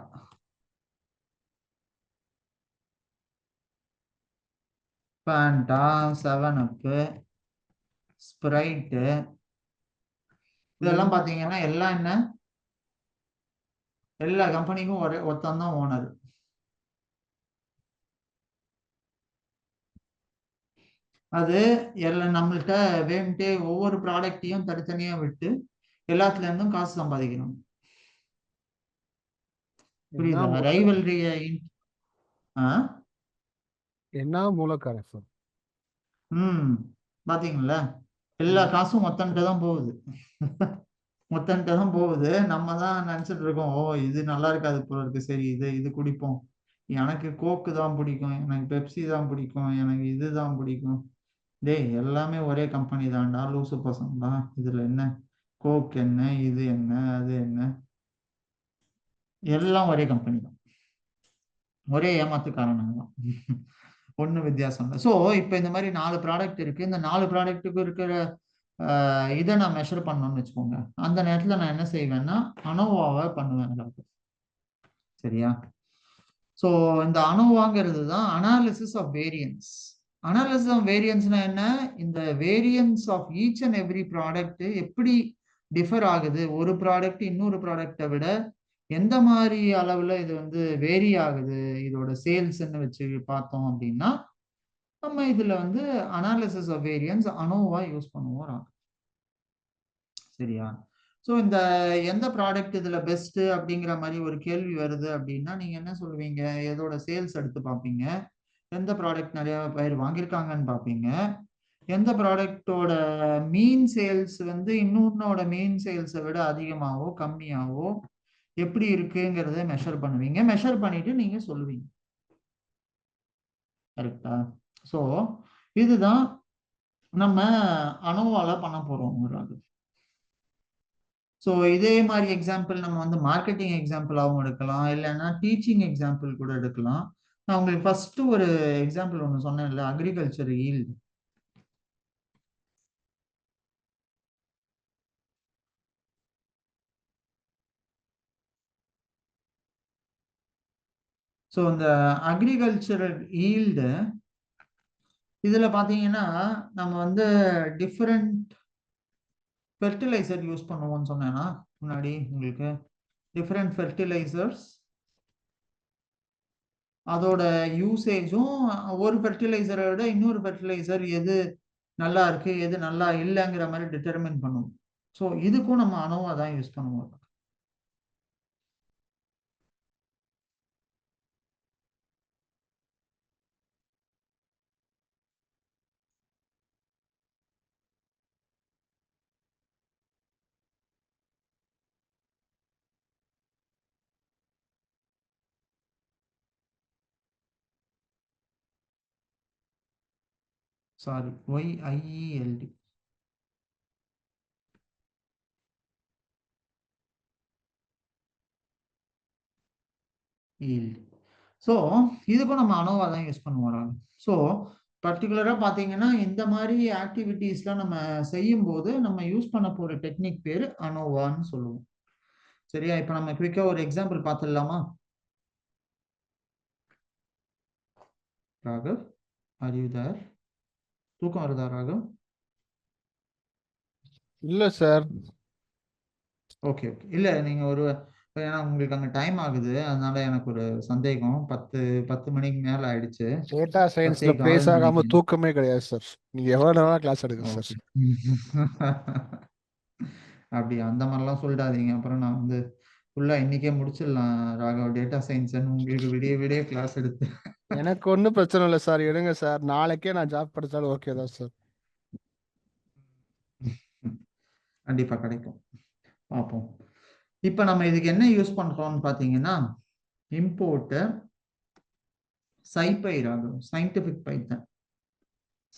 Speaker 1: Fanta, 7 up, Sprite, இதெல்லாம் பாத்தீங்கன்னா எல்லாம் என்ன, எல்லா கம்பெனிக்கும் ஒரே ஒருத்தன் தான் ஓனர். அது எல்லாம் நம்மள்கிட்ட வேணுட்டே ஒவ்வொரு ப்ராடக்டையும் தனித்தனியா விட்டு எல்லாத்துல இருந்தும் காசு சம்பாதிக்கணும். புரியுதா? ரைவல்ரிய
Speaker 2: என்ன மூலக்காரன் சார்.
Speaker 1: பாத்தீங்களா, எல்லா காசும் மொத்தன்ட்டு தான் போகுது. மொத்தன்ட்டு தான் போகுது. நம்ம தான் நினைச்சிட்டு இருக்கோம், ஓ இது நல்லா இருக்காது போல இருக்கு, சரி இது குடிப்போம், எனக்கு கோக்கு தான் பிடிக்கும், எனக்கு பெப்சி தான் பிடிக்கும், எனக்கு இதுதான் பிடிக்கும். டேய், எல்லாமே ஒரே கம்பெனி தான்டா, லூசு பசங்களா. இதுல என்ன கோக் என்ன, இது என்ன, அது என்ன, எல்லாம் ஒரே கம்பெனி தான், ஒரே ஏமாத்துக்காரனாங்க தான். ஒன்றும் வித்தியாசம் இல்லை. ஸோ இப்போ இந்த மாதிரி 4 ப்ராடக்ட் இருக்கு. இந்த 4 ப்ராடக்ட்டுக்கு இருக்கிற இதை நான் மெஷர் பண்ணணும்னு வச்சுக்கோங்க. அந்த நேரத்தில் நான் என்ன செய்வேன்னா அனோவாவை பண்ணுவேன். சரியா? ஸோ இந்த அனோவாங்கிறது தான் analysis of variance. Analysis of வேரியன்ஸ்னா என்ன? இந்த variance of each and every product எப்படி டிஃபர் ஆகுது, ஒரு ப்ராடக்ட் இன்னொரு ப்ராடக்டை விட எந்த மாதிரி அளவுல இது வந்து வேரி ஆகுது, இதோட சேல்ஸ்ன்னு வச்சு பார்த்தோம் அப்படின்னா நம்ம இதுல வந்து analysis of variance ANOVA use பண்ணுவோம். சரியா? ஸோ இந்த எந்த ப்ராடக்ட் இதுல பெஸ்ட் அப்படிங்கிற மாதிரி ஒரு கேள்வி வருது அப்படின்னா நீங்க என்ன சொல்லுவீங்க? எதோட சேல்ஸ் எடுத்து பார்ப்பீங்க, எந்த ப்ராடக்ட் நிறைய பேர் வாங்கியிருக்காங்கன்னு பார்ப்பீங்க, எந்த ப்ராடக்டோட மீன் சேல்ஸ் வந்து இன்னொன்னோட மீன் சேல்ஸை விட அதிகமாகவோ கம்மியாகவோ எப்படி இருக்குங்கிறத மெஷர் பண்ணுவீங்க. மெஷர் பண்ணிட்டு நீங்க சொல்லுவீங்க. கரெக்டா? ஸோ இதுதான் நம்ம அனோவால பண்ண போறோம். ஸோ இதே மாதிரி எக்ஸாம்பிள் நம்ம வந்து மார்க்கெட்டிங் எக்ஸாம்பிளாகவும் எடுக்கலாம், இல்லைன்னா டீச்சிங் எக்ஸாம்பிள் கூட எடுக்கலாம். நான் உங்களுக்கு ஃபர்ஸ்ட் ஒரு எக்ஸாம்பிள் ஒன்று சொன்னேன்ல, அக்ரிகல்ச்சர் ஈல்டு. ஸோ இந்த அக்ரிகல்ச்சரல் ஈல்டு இதுல பாத்தீங்கன்னா நம்ம வந்து டிஃப்ரெண்ட் ஃபெர்டிலைசர் யூஸ் பண்ணுவோம்னு சொன்னேன்னா முன்னாடி உங்களுக்கு, டிஃப்ரெண்ட் ஃபெர்டிலைசர்ஸ், அதோட யூசேஜும் ஒரு ஃபெர்டிலைசரை விட இன்னொரு ஃபெர்டிலைசர் எது நல்லா இருக்கு எது நல்லா இல்லைங்கிற மாதிரி டிட்டர்மின் பண்ணுவோம். ஸோ இதுக்கும் நம்ம அனோவா தான் யூஸ் பண்ணுவோம். Sorry, YIELD. ஸோ இதுக்கும் நம்ம அனோவா தான் யூஸ் பண்ணுவோம். ஸோ பர்டிகுலரா பாத்தீங்கன்னா இந்த மாதிரி ஆக்டிவிட்டீஸ்லாம் நம்ம செய்யும் போது நம்ம யூஸ் பண்ண போற டெக்னிக் பேரு அனோவான்னு சொல்லுவோம். சரியா? இப்ப நம்ம குயிக்கா ஒரு எக்ஸாம்பிள் பார்த்துடலாமா? Raghav, are you there? தூக்கம் வருதா ராகவ்?
Speaker 2: இல்ல சார்.
Speaker 1: Okay okay. இல்ல நீங்க ஒரு ஏன்னா உங்களுக்கு அங்க டைம் ஆகுது, அதனால எனக்கு ஒரு சந்தேகம். 10 மணிக்கு மேல ஆயிடுச்சு.
Speaker 2: டேட்டா சயின்ஸ்ல
Speaker 1: 10:15
Speaker 2: பிளேஸ் ஆகாம
Speaker 1: மணிக்கு.
Speaker 2: தூக்கமே கிடையாது சார். நீங்க எவ்வளவு நேரம் கிளாஸ் எடுங்க சார்.
Speaker 1: ஓகே. அப்படி அந்த மாதிரிலாம் சொல்லிடாதீங்க. அப்புறம் நான் வந்து ஃபுல்லா இன்னைக்கே முடிச்சிடலாம் ராகவ் டேட்டா சயின்ஸ்ன்னு உங்களுக்கு விடிய விடிய கிளாஸ் எடுத்து.
Speaker 2: எனக்கு ஒன்றும் பிரச்சனை இல்லை சார், எடுங்க சார். நாளைக்கே நான் ஜாப் படிச்சாலும் ஓகே தான் சார்.
Speaker 1: கண்டிப்பா கிடைக்கும், பார்ப்போம். இப்ப நம்ம இதுக்கு என்ன யூஸ் பண்றோம்னு பாத்தீங்கன்னா, இம்போர்ட் SciPy ராகவ், சயின்டிபிக் பைத்தன்.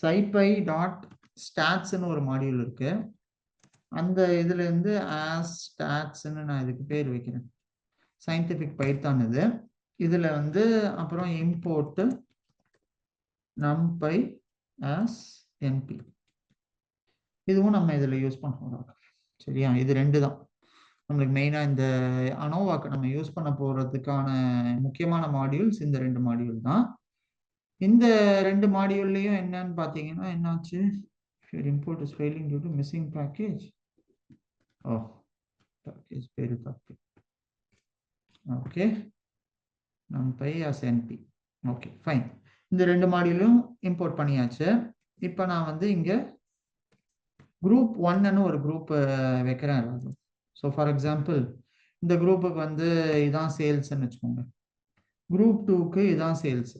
Speaker 1: SciPy டாட் ஸ்டாட்ஸ்ன்னு ஒரு மாடியூல் இருக்கு. அந்த இதுல இருந்து ஆஸ் ஸ்டாட்ஸ்ன்னு நான் இதுக்கு பேர் வைக்கிறேன். சயின்டிபிக் பைத்தான் இது. இதுல வந்து அப்புறம் இம்போர்ட் numpy as np, இதுவும் நம்ம இதுல யூஸ் பண்றோம். சரியா? இது ரெண்டு தான் நம்மளுக்கு மெயினா இந்த அனோவாக்கு நம்ம யூஸ் பண்ண போறதுக்கான முக்கியமான மாடியூல்ஸ். இந்த ரெண்டு மாடியூல் தான். இந்த ரெண்டு மாடியூல்லையும் என்னன்னு பாத்தீங்கன்னா, என்னாச்சு, import is failing due to missing package. Oh, package பேரு தப்பு. Okay, numpy as np. Okay fine. இந்த ரெண்டு மாடியூலும் இம்போர்ட் பண்ணியாச்சு. இப்போ நான் வந்து இங்க குரூப் 1ன்னு ஒரு குரூப் வைக்கிறேன். ஸோ ஃபார் எக்ஸாம்பிள் இந்த குரூப்புக்கு வந்து இதான் சேல்ஸ்ன்னு வச்சுக்கோங்க. குரூப் 2க்கு இதான் சேல்ஸ்.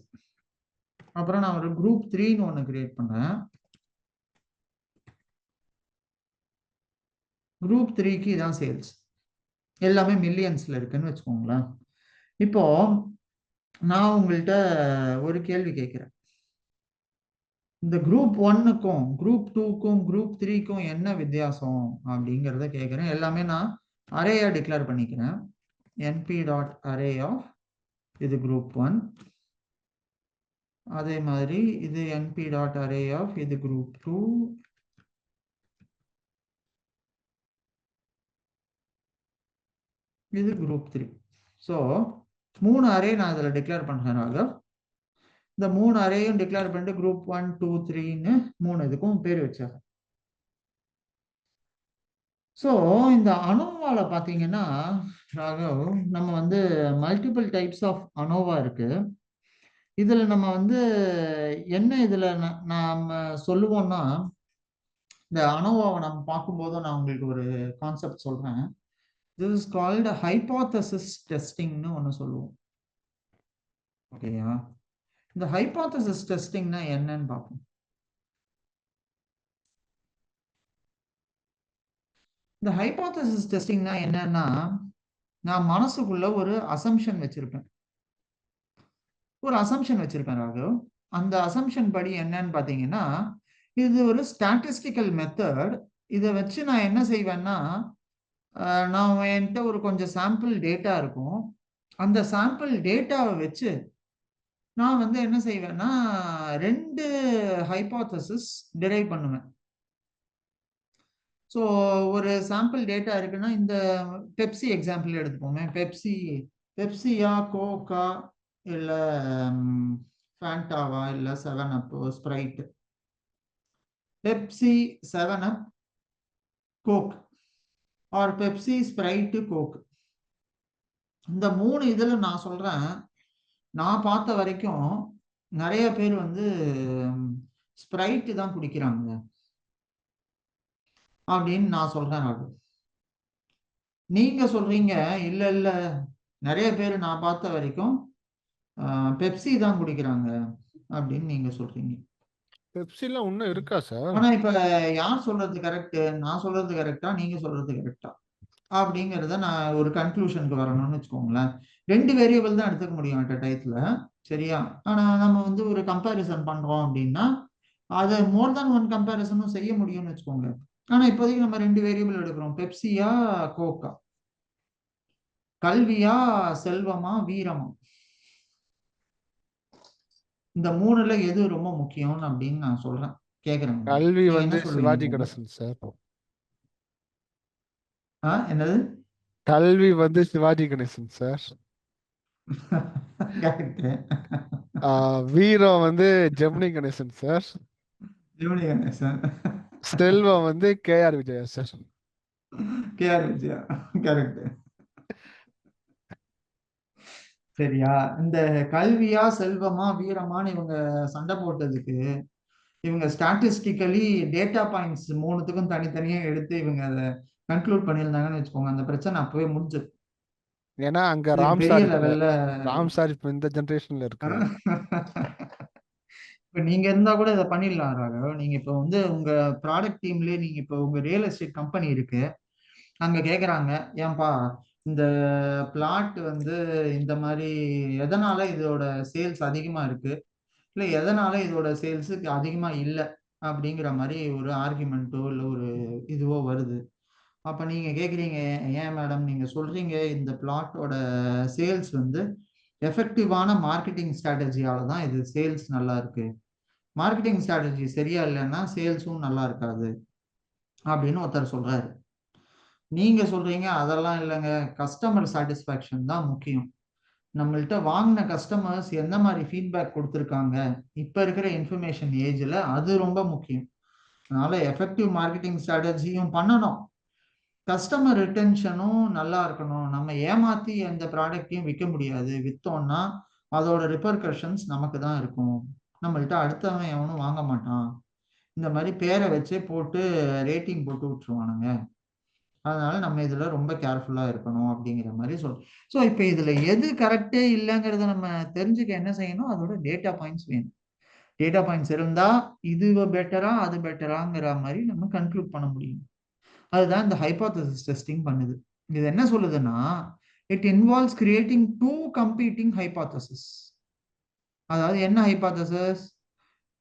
Speaker 1: அப்புறம் நான் ஒரு குரூப் 3ன்னு ஒன்று கிரியேட் பண்ணேன். குரூப் 3க்கு இதான் சேல்ஸ். எல்லாமே மில்லியன்ஸ்ல இருக்குன்னு வச்சுக்கோங்களேன். இப்போ நான் உங்கள்கிட்ட ஒரு கேள்வி கேட்கிறேன். இந்த குரூப் 1க்கும் குரூப் 2க்கும் குரூப் 3க்கும் என்ன வித்தியாசம் அப்படிங்கிறத கேட்கிறேன். எல்லாமே நான் அரேயா டிக்ளேர் பண்ணிக்கிறேன். np.array of இது குரூப் 1, அதே மாதிரி இது np.array of இது குரூப் 2, இது குரூப் 3. ஸோ 3 அரே நான் இதில் டிக்ளேர் பண்ணுறதுனால இந்த 3 அரேயும் டிக்ளேர் பண்ணிட்டு குரூப் 1 2 3ன்னு 3 இதுக்கும் பேர் வச்சாங்க. ஸோ இந்த அனோவால பார்த்தீங்கன்னா ராகவ், நம்ம வந்து மல்டிபிள் டைப்ஸ் ஆஃப் அனோவா இருக்கு. இதுல நம்ம வந்து என்ன இதுல நாம சொல்லுவோம்னா, இந்த அனோவாவை நம்ம பார்க்கும்போது நான் உங்களுக்கு ஒரு கான்செப்ட் சொல்றேன். திஸ் இஸ் கால்டு ஹைபோதசிஸ் டெஸ்டிங்னு ஒன்று சொல்லுவோம். ஓகேயா? இந்த ஹைபோதசிஸ் டெஸ்டிங்னா என்னன்னு பார்ப்போம். இந்த ஹைபோதசிஸ் டெஸ்டிங்னா என்னன்னா, நான் மனசுக்குள்ள ஒரு அசம்ஷன் வச்சிருப்பேன். ராகவ். அந்த அசம்ஷன் படி என்னன்னு பாத்தீங்கன்னா, இது ஒரு ஸ்டாட்டிஸ்டிக்கல் மெத்தட். இதை வச்சு நான் என்ன செய்வேன்னா, நான் என்கிட்ட ஒரு கொஞ்சம் சாம்பிள் டேட்டா இருக்கும். அந்த சாம்பிள் டேட்டாவை வச்சு நான் வந்து என்ன செய்வேன்னா 2 ஹைபோதசிஸ் டிரைவ் பண்ணுவேன். ஸோ ஒரு சாம்பிள் டேட்டா இருக்குன்னா, இந்த பெப்சி எக்ஸாம்பிள் எடுத்துப்போமே. பெப்சியா, கோக்கா, இல்லை ஃபேண்டாவா, இல்லை 7up, Sprite. Pepsi, 7up, Coke, or Pepsi, Sprite, Coke. இந்த 3 இதுல நான் சொல்றேன், நான் பார்த்த வரைக்கும் நிறைய பேர் வந்து ஸ்ப்ரைட் தான் குடிக்கிறாங்க. அப்படின்னு நான் சொல்றேன் ராகுல். நீங்க சொல்றீங்க இல்ல இல்ல, நிறைய பேர் நான் பார்த்த வரைக்கும் பெப்சி தான் குடிக்கிறாங்க அப்படின்னு நீங்க சொல்றீங்க.
Speaker 2: பெப்சிலாம் இன்னும் இருக்கா சார்?
Speaker 1: ஆனா இப்ப யார் சொல்றது கரெக்ட்? நான் சொல்றது கரெக்டா, நீங்க சொல்றது கரெக்டா அப்படிங்கிறத நான் ஒரு கன்க்ளூஷனுக்கு வரணும்னு வச்சுக்கோங்களேன். 2 வேரியபிள் தான் எடுத்துக்க முடியும் அட் டயத்துல, சரியா? ஆனா நம்ம வந்து ஒரு கம்பேரிசன் பண்றோம் அப்படின்னா அதை மோர் தேன் ஒன் கம்பேரிசனும் செய்ய முடியும்னு வச்சுக்கோங்க. ஆனா இப்போதைக்கு நம்ம 2 வேரியபிள் எடுக்கிறோம், பெப்சியா கோக்கா, கல்வியா செல்வமா வீரமா, இந்த 3ல எது ரொம்ப முக்கியம் அப்படின்னு நான் சொல்றேன், கேக்குறேன்.
Speaker 2: கல்வி
Speaker 1: நீங்க என்ன
Speaker 2: வந்து
Speaker 1: சொல்லுவீங்க
Speaker 2: சிவாஜி
Speaker 1: இப்போ?
Speaker 2: கணேசன் சார்.
Speaker 1: என்னது?
Speaker 2: கல்வி வந்து சிவாஜி கணேசன் சார்.
Speaker 1: கரெக்ட்.
Speaker 2: வீரம் வந்து ஜெமினி கணேசன் சார்.
Speaker 1: ஜெமினி கணேசன்.
Speaker 2: செல்வம் வந்து கேஆர் விஜயா சார்.
Speaker 1: கேஆர் விஜயா. கரெக்ட். சரியா? இந்த கல்வியா செல்வமா வீரமான்னு இவங்க சண்டை போட்டதுக்கு இவங்க ஸ்டாட்டிஸ்டிக்கலி டேட்டா பாயிண்ட்ஸ் 3த்துக்கும் தனித்தனியா எடுத்து இவங்க அதை கன்க்ளூட் பண்ணியிருந்தாங்கன்னு வச்சுக்கோங்க, அந்த பிரச்சனை அப்பவே முடிஞ்சது.
Speaker 2: ஏன்னா அங்க
Speaker 1: இதுக்கு
Speaker 2: ராம்
Speaker 1: பெரிய
Speaker 2: சார் இல்ல.
Speaker 1: லெவல்ல
Speaker 2: ராம் சார் இப்ப இந்த ஜெனரேஷன்ல இருக்காரு.
Speaker 1: இப்ப நீங்க இருந்தா கூட இதை பண்ணிடலாம் ராகவ். நீங்க இப்ப வந்து உங்க ப்ராடக்ட் டீம்லயே நீங்க இப்ப உங்க ரியல் எஸ்டேட் கம்பெனி இருக்கு, அங்க கேக்குறாங்க, ஏன்பா இந்த பிளாட் வந்து இந்த மாதிரி எதனால இதோட சேல்ஸ் அதிகமா இருக்கு, இல்ல எதனால இதோட சேல்ஸுக்கு அதிகமா இல்லை அப்படிங்கிற மாதிரி ஒரு ஆர்குமெண்ட்டோ இல்லை ஒரு இதுவோ வருது. அப்ப நீங்க கேக்குறீங்க, ஏன் மேடம் நீங்க சொல்றீங்க இந்த பிளாட்டோட சேல்ஸ் வந்து எஃபெக்டிவான மார்க்கெட்டிங் ஸ்ட்ராட்டஜியால தான் இது சேல்ஸ் நல்லா இருக்கு, மார்க்கெட்டிங் ஸ்ட்ராட்டஜி சரியா இல்லைன்னா சேல்ஸும் நல்லா இருக்காது அப்படின்னு ஒருத்தர் சொல்றாரு. நீங்க சொல்றீங்க அதெல்லாம் இல்லைங்க, கஸ்டமர் சாட்டிஸ்ஃபேக்ஷன் தான் முக்கியம், நம்மள்ட்ட வாங்கின கஸ்டமர்ஸ் எந்த மாதிரி ஃபீட்பேக் கொடுத்துருக்காங்க இப்ப இருக்கிற இன்ஃபர்மேஷன் ஏஜ்ல, அது ரொம்ப முக்கியம். அதனால எஃபெக்டிவ் மார்க்கெட்டிங் ஸ்ட்ராட்டஜியும் பண்ணணும், கஸ்டமர் ரிட்டென்ஷனும் நல்லா இருக்கணும். நம்ம ஏமாத்தி எந்த ப்ராடக்டையும் விற்க முடியாது, வித்தோம்னா அதோட ரிப்பர்கஷன்ஸ் நமக்கு தான் இருக்கும், நம்மள்ட்ட அடுத்தவன் எவனும் வாங்க மாட்டான், இந்த மாதிரி பேரை வச்சே போட்டு ரேட்டிங் போட்டு விட்டுருவானுங்க, அதனால நம்ம இதுல ரொம்ப கேர்ஃபுல்லா இருக்கணும் அப்படிங்கிற மாதிரி சொல்றோம். ஸோ இப்போ இதுல எது கரெக்டே இல்லைங்கிறத நம்ம தெரிஞ்சுக்க என்ன செய்யணும், அதோட டேட்டா பாயிண்ட்ஸ் வேணும். டேட்டா பாயிண்ட்ஸ் இருந்தா இது பெட்டரா அது பெட்டராங்கிற மாதிரி நம்ம கன்க்ளூட் பண்ண முடியும். அதுதான் இந்த ஹைபோதசிஸ் டெஸ்டிங் பண்ணுது. இது என்ன சொல்லுதுன்னா, it involves creating 2 competing hypothesis. அதாவது என்ன ஹைபோதசிஸ்?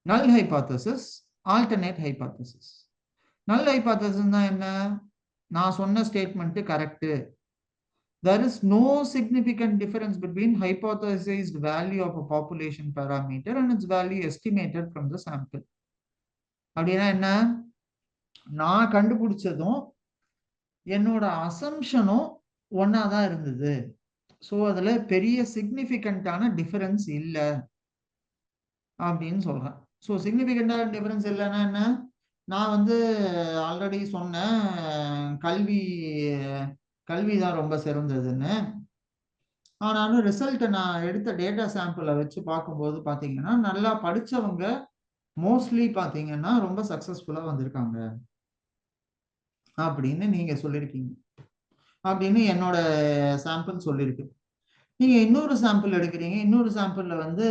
Speaker 1: நல் ஹைபோதசிஸ், ஆல்டர்னேட் ஹைபோதசிஸ். நல் ஹைபோதசிஸ் தான் என்ன? நான் சொன்ன statement correct, there is no significant difference between hypothesized value of a population parameter and its value estimated from the sample. அப்படின்னா என்ன? நான் கண்டுபிடிச்சதும் என்னோட அசம்ஷனும் ஒன்னா தான் இருந்தது, ஸோ அதுல பெரிய சிக்னிஃபிகண்டான டிஃபரன்ஸ் இல்லை அப்படின்னு சொல்றேன். ஸோ சிக்னிஃபிகண்டான டிஃபரன்ஸ் இல்லைன்னா என்ன? நான் வந்து ஆல்ரெடி சொன்னேன், கல்வி கல்வி தான் ரொம்ப சிறந்ததுன்னு. ஆனாலும் ரிசல்ட்டை நான் எடுத்த டேட்டா சாம்பிளை வச்சு பார்க்கும்போது பார்த்தீங்கன்னா நல்லா படிச்சவங்க மோஸ்ட்லி பார்த்தீங்கன்னா ரொம்ப சக்சஸ்ஃபுல்லா வந்திருக்காங்க அப்படின்னு நீங்க சொல்லியிருக்கீங்க, அப்படின்னு என்னோட சாம்பிள் சொல்லியிருக்கு. நீங்க இன்னொரு சாம்பிள் எடுக்கிறீங்க, இன்னொரு சாம்பிள்ல வந்து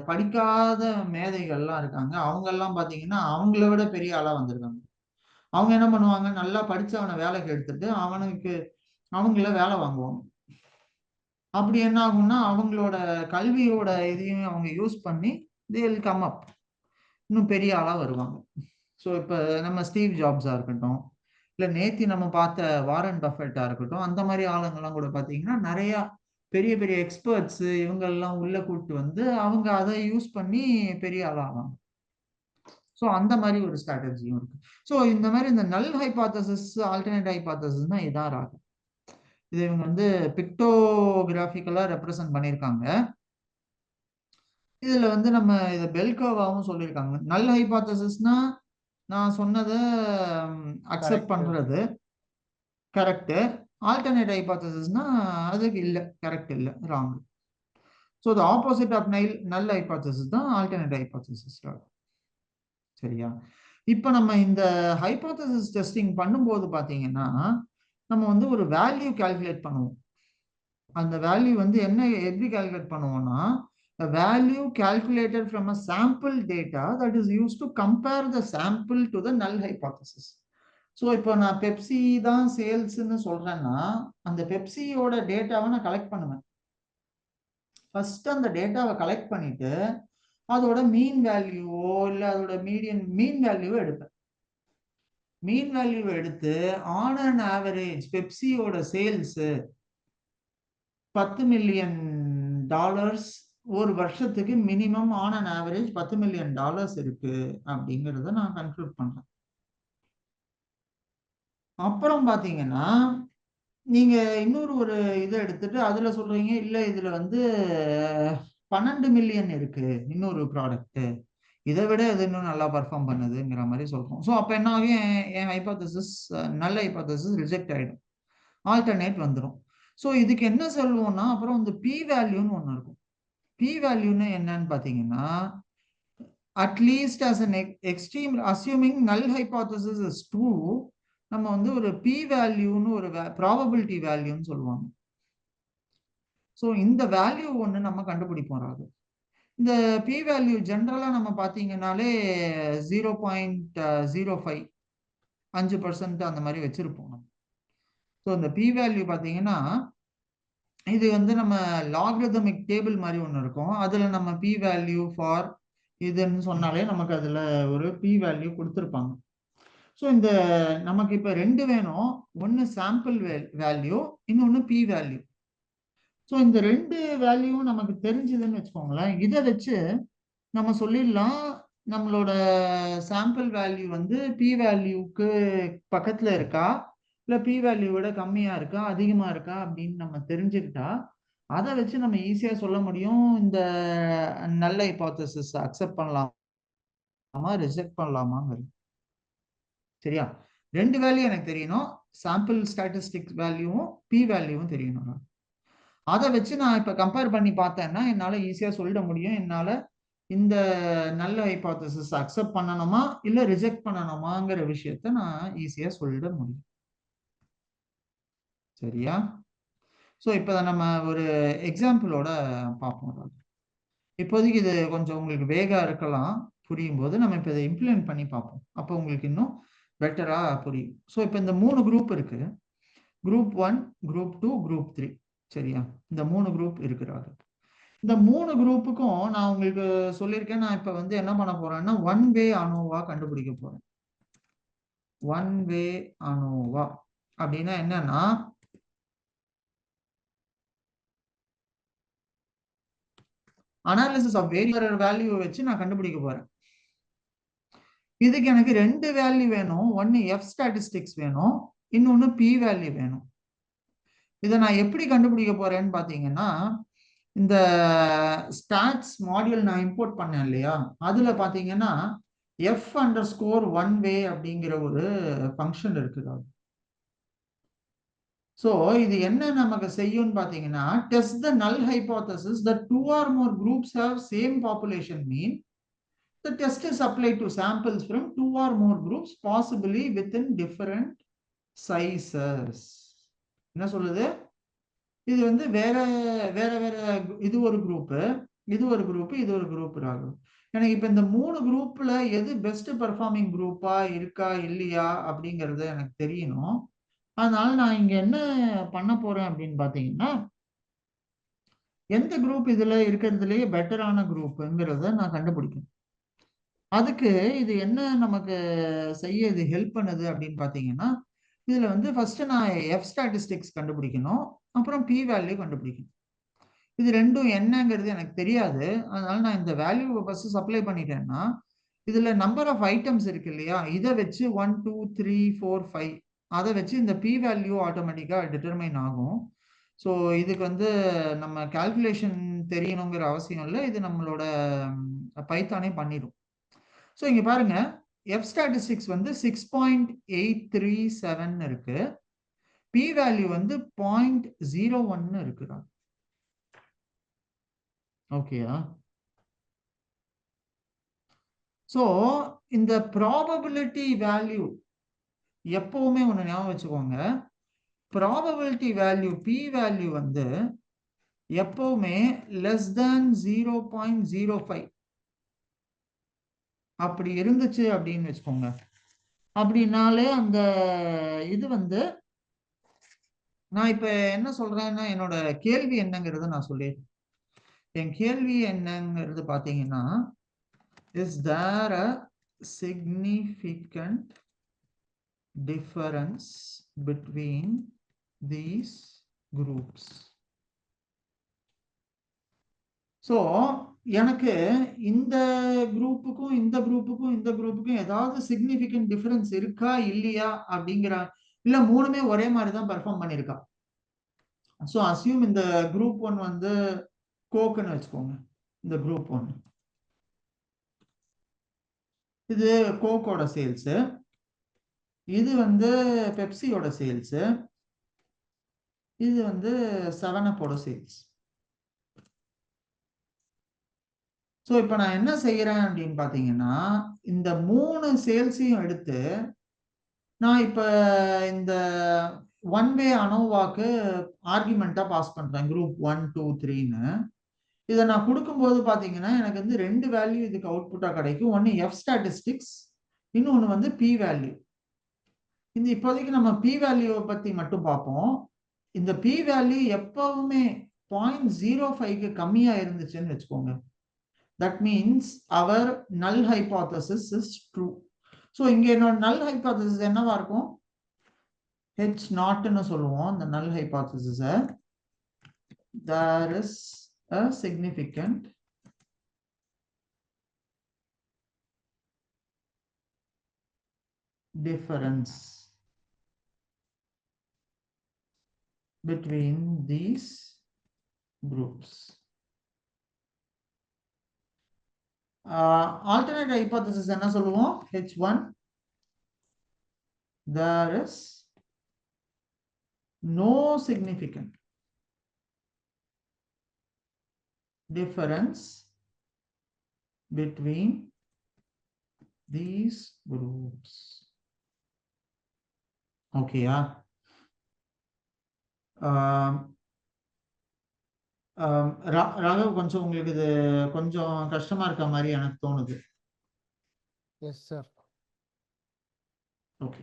Speaker 1: படிக்காத மேதைகள்லாம் இருக்காங்க, அவங்க எல்லாம் பாத்தீங்கன்னா அவங்கள விட பெரிய ஆளா வந்திருக்காங்க. அவங்க என்ன பண்ணுவாங்க, நல்லா படிச்சவனை வேலைக்கு எடுத்துட்டு அவனுக்கு அவங்கள வேலை வாங்குவாங்க. அப்படி என்ன ஆகும்னா அவங்களோட கல்வியோட இதையும் அவங்க யூஸ் பண்ணி they will come up, இன்னும் பெரிய ஆளா வருவாங்க. ஸோ இப்போ நம்ம ஸ்டீவ் ஜாப்ஸா இருக்கட்டும், இல்லை நேத்தி நம்ம பார்த்த வாரன் பஃபெட்டா இருக்கட்டும், அந்த மாதிரி ஆளுங்கெல்லாம் கூட பார்த்தீங்கன்னா நிறைய பெரிய பெரிய எக்ஸ்பர்ட்ஸ் இவங்கெல்லாம் உள்ள கூப்பிட்டு வந்து அவங்க அதை யூஸ் பண்ணி பெரிய ஆளாவாங்க. ஸோ அந்த மாதிரி ஒரு ஸ்ட்ராட்டஜியும் இருக்கு. ஸோ இந்த மாதிரி இந்த நல் ஹைபாத்தசிஸ் ஆல்டர்னேட் ஹைபாத்தசிஸ் தான் இதான் ராகும். இது இவங்க வந்து பிக்டோகிராஃபிக்கலா ரெப்ரசன்ட் பண்ணியிருக்காங்க. இதுல வந்து நம்ம இதை பெல்கோவாவும் சொல்லியிருக்காங்க. நல் ஹைபாத்தசிஸ்னா நான் சொன்னதை அக்செப்ட் பண்றது கரெக்ட், ஆல்டர்னேட் ஹைபாத்தசிஸ்னா அதுக்கு இல்லை, கரெக்ட் இல்லை, wrong. So the opposite of null hypothesis தான் ஆல்டர்னேட் ஹைபாத்தசிஸ். சரியா? இப்போ நம்ம இந்த ஹைபோதசிஸ் டெஸ்டிங் பண்ணும்போது பார்த்தீங்கன்னா நம்ம வந்து ஒரு வேல்யூ கால்குலேட் பண்ணுவோம். அந்த வேல்யூ வந்து என்ன எப்படி கால்குலேட் பண்ணுவோம்னா a value calculated from a sample data that is used to compare the sample to the null hypothesis. So இப்போ நான் பெப்சி தான் சேல்ஸ்ன்னு சொல்றேன்னா அந்த பெப்சியோட டேட்டாவை நான் கலெக்ட் பண்ணுவேன். ஃபர்ஸ்ட் அந்த டேட்டாவை கலெக்ட் பண்ணிட்டு அதோட மீன் வேல்யூவோ இல்லை அதோட மீன் வேல்யூவோ எடுப்பேன். மீன் வேல்யூவை எடுத்து ஆன் அண்ட் ஆவரேஜ் பெப்சியோட சேல்ஸ் $10 மில்லியன் ஒரு வருஷத்துக்கு minimum on and average $10 million இருக்கு அப்படிங்கிறத நான் கன்க்ளூட் பண்றேன். அப்புறம் பாத்தீங்கன்னா நீங்க இன்னொரு ஒரு இதை எடுத்துட்டு அதுல சொல்றீங்க இல்ல இதுல வந்து 12 மில்லியன் இருக்கு இன்னொரு ப்ராடக்ட், இதை விட இது இன்னும் நல்லா பர்ஃபார்ம் பண்ணுதுங்கிற மாதிரி சொல்றோம். ஸோ அப்போ என்ன ஆகும், என் ஹைபோதசிஸ் நல்ல ஹைபோதசிஸ் ரிஜெக்ட் ஆயிடும், ஆல்டர்னேட் வந்துடும். ஸோ இதுக்கு என்ன சொல்லுவோம்னா அப்புறம் இந்த பி வேல்யூன்னு ஒன்று இருக்கும். பி வேல்யூன்னு என்னன்னு பார்த்தீங்கன்னா at least as an extreme assuming null hypothesis is true, நம்ம வந்து ஒரு பி வேல்யூன்னு ஒரு ப்ராபபிலிட்டி வேல்யூன்னு சொல்லுவாங்க. ஸோ இந்த வேல்யூ ஒன்று நம்ம கண்டுபிடிப்போம். ராகு இந்த பி வேல்யூ ஜென்ரலா நம்ம பார்த்தீங்கன்னாலே 0.05 5% அந்த மாதிரி வச்சிருப்போம் நம்ம. ஸோ இந்த பி வேல்யூ பார்த்தீங்கன்னா இது வந்து நம்ம லாகரிதமிக் டேபிள் மாதிரி ஒன்று இருக்கும். அதில் நம்ம பி வேல்யூ ஃபார் இதுன்னு சொன்னாலே நமக்கு அதில் ஒரு பி வேல்யூ கொடுத்துருப்பாங்க. ஸோ இந்த நமக்கு இப்போ ரெண்டு வேணும், ஒன்று சாம்பிள் வேல்யூ, இன்னொன்று பி வேல்யூ. ஸோ இந்த ரெண்டு வேல்யூவும் நமக்கு தெரிஞ்சதுன்னு வச்சுக்கோங்களேன். இதை வச்சு நம்ம சொல்லிடலாம் நம்மளோட சாம்பிள் வேல்யூ வந்து பி வேல்யூக்கு பக்கத்துல இருக்கா இல்லை பி வேல்யூ விட கம்மியா இருக்கா அதிகமா இருக்கா அப்படின்னு நம்ம தெரிஞ்சுக்கிட்டா அதை வச்சு நம்ம ஈஸியா சொல்ல முடியும் இந்த நல்ல ஹைபோதசிஸ் அக்செப்ட் பண்ணலாமா ரிஜெக்ட் பண்ணலாமாங்கிறது. சரியா, ரெண்டு வேல்யூ எனக்கு தெரியணும், சாம்பிள் ஸ்டாட்டிஸ்டிக்ஸ் வேல்யூவும் பி வேல்யூவும் தெரியணும். அதை வச்சு நான் இப்ப கம்பேர் பண்ணி பார்த்தேன்னா என்னால ஈஸியா சொல்லிட முடியும், என்னால இந்த நல்ல ஹைபோதசிஸ் அக்செப்ட் பண்ணணுமா இல்ல ரிஜெக்ட் பண்ணணுமாங்கிற விஷயத்த நான் ஈஸியா சொல்லிட முடியும். சரியா, ஸோ இப்போ நம்ம ஒரு எக்ஸாம்பிளோட பார்ப்போம். இப்போதைக்கு இது கொஞ்சம் உங்களுக்கு வேகா இருக்கலாம், புரியும் போது நம்ம இப்போ இதை இம்ப்ளிமெண்ட் பண்ணி பார்ப்போம், அப்போ உங்களுக்கு இன்னும் பெட்டரா புரியும். ஸோ இப்போ இந்த 3 குரூப் இருக்கு, குரூப் 1, குரூப் 2, குரூப் 3. சரியா, இந்த 3 குரூப் இருக்கிறாங்க. இந்த 3 குரூப்புக்கும் நான் உங்களுக்கு சொல்லியிருக்கேன், நான் இப்ப வந்து என்ன பண்ண போறேன்னா ஒன் வே அனோவா கண்டுபிடிக்க போறேன். ஒன் வே அனோவா அப்படின்னா என்னன்னா அனாலிசிஸ் ஆஃப் வேரியர் வேல்யூ வச்சு நான் கண்டுபிடிக்க போறேன். இதுக்கு எனக்கு ரெண்டு வேல்யூ வேணும், ஒன்னு எஃப் ஸ்டாட்டிஸ்டிக்ஸ் வேணும், இன்னொன்னு பி வேல்யூ வேணும். இதை நான் எப்படி கண்டுபிடிக்க போறேன்னு பாத்தீங்கன்னா இந்த ஸ்டாட்ஸ் மாடியூல் நான் இம்போர்ட் பண்ணேன் இல்லையா, அதுல பாத்தீங்கன்னா f_1 way அப்படிங்கிற ஒரு ஃபங்க்ஷன் இருக்குது. ஸோ இது என்ன நமக்கு செய்யும்னு பாத்தீங்கன்னா டெஸ்ட் த நல் hypothesis that 2 or more groups have same population mean. The test is applied to samples from 2 or more groups possibly within different sizes. என்ன சொல்லுது, இது வந்து வேற வேற வேற, இது ஒரு குரூப், இது ஒரு குரூப், இது ஒரு குரூப் ஆகும். எனக்கு இப்ப இந்த 3 குரூப்ல எது பெஸ்ட் பெர்ஃபார்மிங் குரூப்பா இருக்கா இல்லையா அப்படிங்கறது எனக்கு தெரியணும். அதனால நான் இங்க என்ன பண்ண போறேன் அப்படின்னு பாத்தீங்கன்னா எந்த குரூப் இதுல இருக்கிறதுலயே பெட்டரான குரூப்ங்கிறத நான் கண்டுபிடிக்கணும். அதுக்கு இது என்ன நமக்கு செய்ய இது ஹெல்ப் பண்ணுது அப்படின்னு பாத்தீங்கன்னா இதுல வந்து ஃபர்ஸ்ட் நான் எஃப் ஸ்டாட்டிஸ்டிக்ஸ் கண்டுபிடிக்கணும், அப்புறம் பி வேல்யூ கண்டுபிடிக்கணும். இது ரெண்டும் என்னங்கிறது எனக்கு தெரியாது, அதனால நான் இந்த வேல்யூவை ஃபர்ஸ்ட் சப்ளை பண்ணிட்டேன்னா இதுல நம்பர் ஆஃப் ஐட்டம்ஸ் இருக்கு இல்லையா, இதை வச்சு 1 2 3 4 5 அதை வச்சு இந்த பி வேல்யூ ஆட்டோமேட்டிக்கா டிட்டர்மைன் ஆகும். ஸோ இதுக்கு வந்து நம்ம கால்குலேஷன் தெரியணுங்கிற அவசியம் இல்லை, இது நம்மளோட பைத்தானே பண்ணிடும். ஸோ இங்க பாருங்க எஃப் ஸ்டாட்டிஸ்டிக்ஸ் வந்து 6.837 இருக்கு, பி வேல்யூ வந்து 0.01 இருக்குதா. ஓகேயா, ஸோ இந்த ப்ராபபிலிட்டி வேல்யூ எப்பவுமே ஒன்று ஞாபகம் வச்சுக்கோங்க. ப்ராபபிலிட்டி வேல்யூ பி வேல்யூ வந்து எப்பவுமே லெஸ் தேன் 0.05 அப்படி இருந்துச்சு அப்படின்னு வச்சுக்கோங்க. அப்படின்னாலே அந்த இது வந்து நான் இப்ப என்ன சொல்றேன்னா என்னோட கேள்வி என்னங்கிறத நான் சொல்லிடுறேன். என் கேள்வி என்னங்கிறது பாத்தீங்கன்னா, is there a significant difference between these groups? So எனக்கு இந்த குரூப்புக்கும் இந்த குரூப்புக்கும் இந்த குரூப்புக்கும் ஏதாவது சிக்னிஃபிகண்ட் டிஃபரன்ஸ் இருக்கா இல்லையா அப்படிங்கிற, இல்ல மூணுமே ஒரே மாதிரி தான் பெர்ஃபார்ம் பண்ணியிருக்கா. ஸோ அசியூம் இந்த குரூப் 1 வந்து கோக்குன்னு வச்சுக்கோங்க. இந்த குரூப் 1 இது கோக்கோட சேல்ஸ், இது வந்து பெப்சியோட சேல்ஸ், இது வந்து 7அப்போட சேல்ஸ். ஸோ இப்போ நான் என்ன செய்யறேன் அப்படின்னு பார்த்தீங்கன்னா, இந்த 3 சேல்ஸையும் எடுத்து நான் இப்ப இந்த ஒன் வே அனோவாக்கு ஆர்குமெண்டா பாஸ் பண்றேன். குரூப் 1 2 3ன்னு இதை நான் கொடுக்கும்போது பாத்தீங்கன்னா எனக்கு வந்து 2 வேல்யூ இதுக்கு அவுட்புட்டா கிடைக்கும். ஒன்னு எஃப் ஸ்டாட்டிஸ்டிக்ஸ், இன்னொன்னு வந்து பி வேல்யூ. இந்த இப்போதைக்கு நம்ம பி வேல்யூவை பத்தி மட்டும் பார்ப்போம். இந்த பி வேல்யூ எப்பவுமே 0.05க்கு கம்மியா இருந்துச்சுன்னு வச்சுக்கோங்க, தட் மீன்ஸ் அவர் நல் ஹைபோதசிஸ் இஸ் ட்ரூ. ஸோ இங்க என்னோட நல் ஹைபோதசிஸ் என்னவா இருக்கும்? H நாட்னு சொல்லுவோம். இந்த நல் hypothesis there is a significant difference between these groups. Alternate hypothesis என்ன சொல்லுவோம்? H1 there is no significant difference between these groups. Okay, Raghav, கொஞ்சம் உங்களுக்கு இது கொஞ்சம் கஷ்டமா இருக்க மாதிரி எனக்கு தோணுது.
Speaker 2: Yes sir.
Speaker 1: Okay,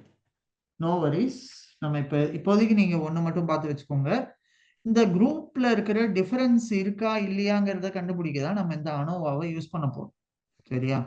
Speaker 1: no worries. நம்ம இப்போதைக்கு நீங்க ஒண்ணு மட்டும் பார்த்து வச்சுக்கோங்க. இந்த குரூப்ல இருக்கிற டிஃபரன்ஸ் இருக்கா இல்லையாங்கிறத கண்டுபிடிக்கதான் நம்ம இந்த அனோவாவை யூஸ் பண்ண போறோம். சரியா?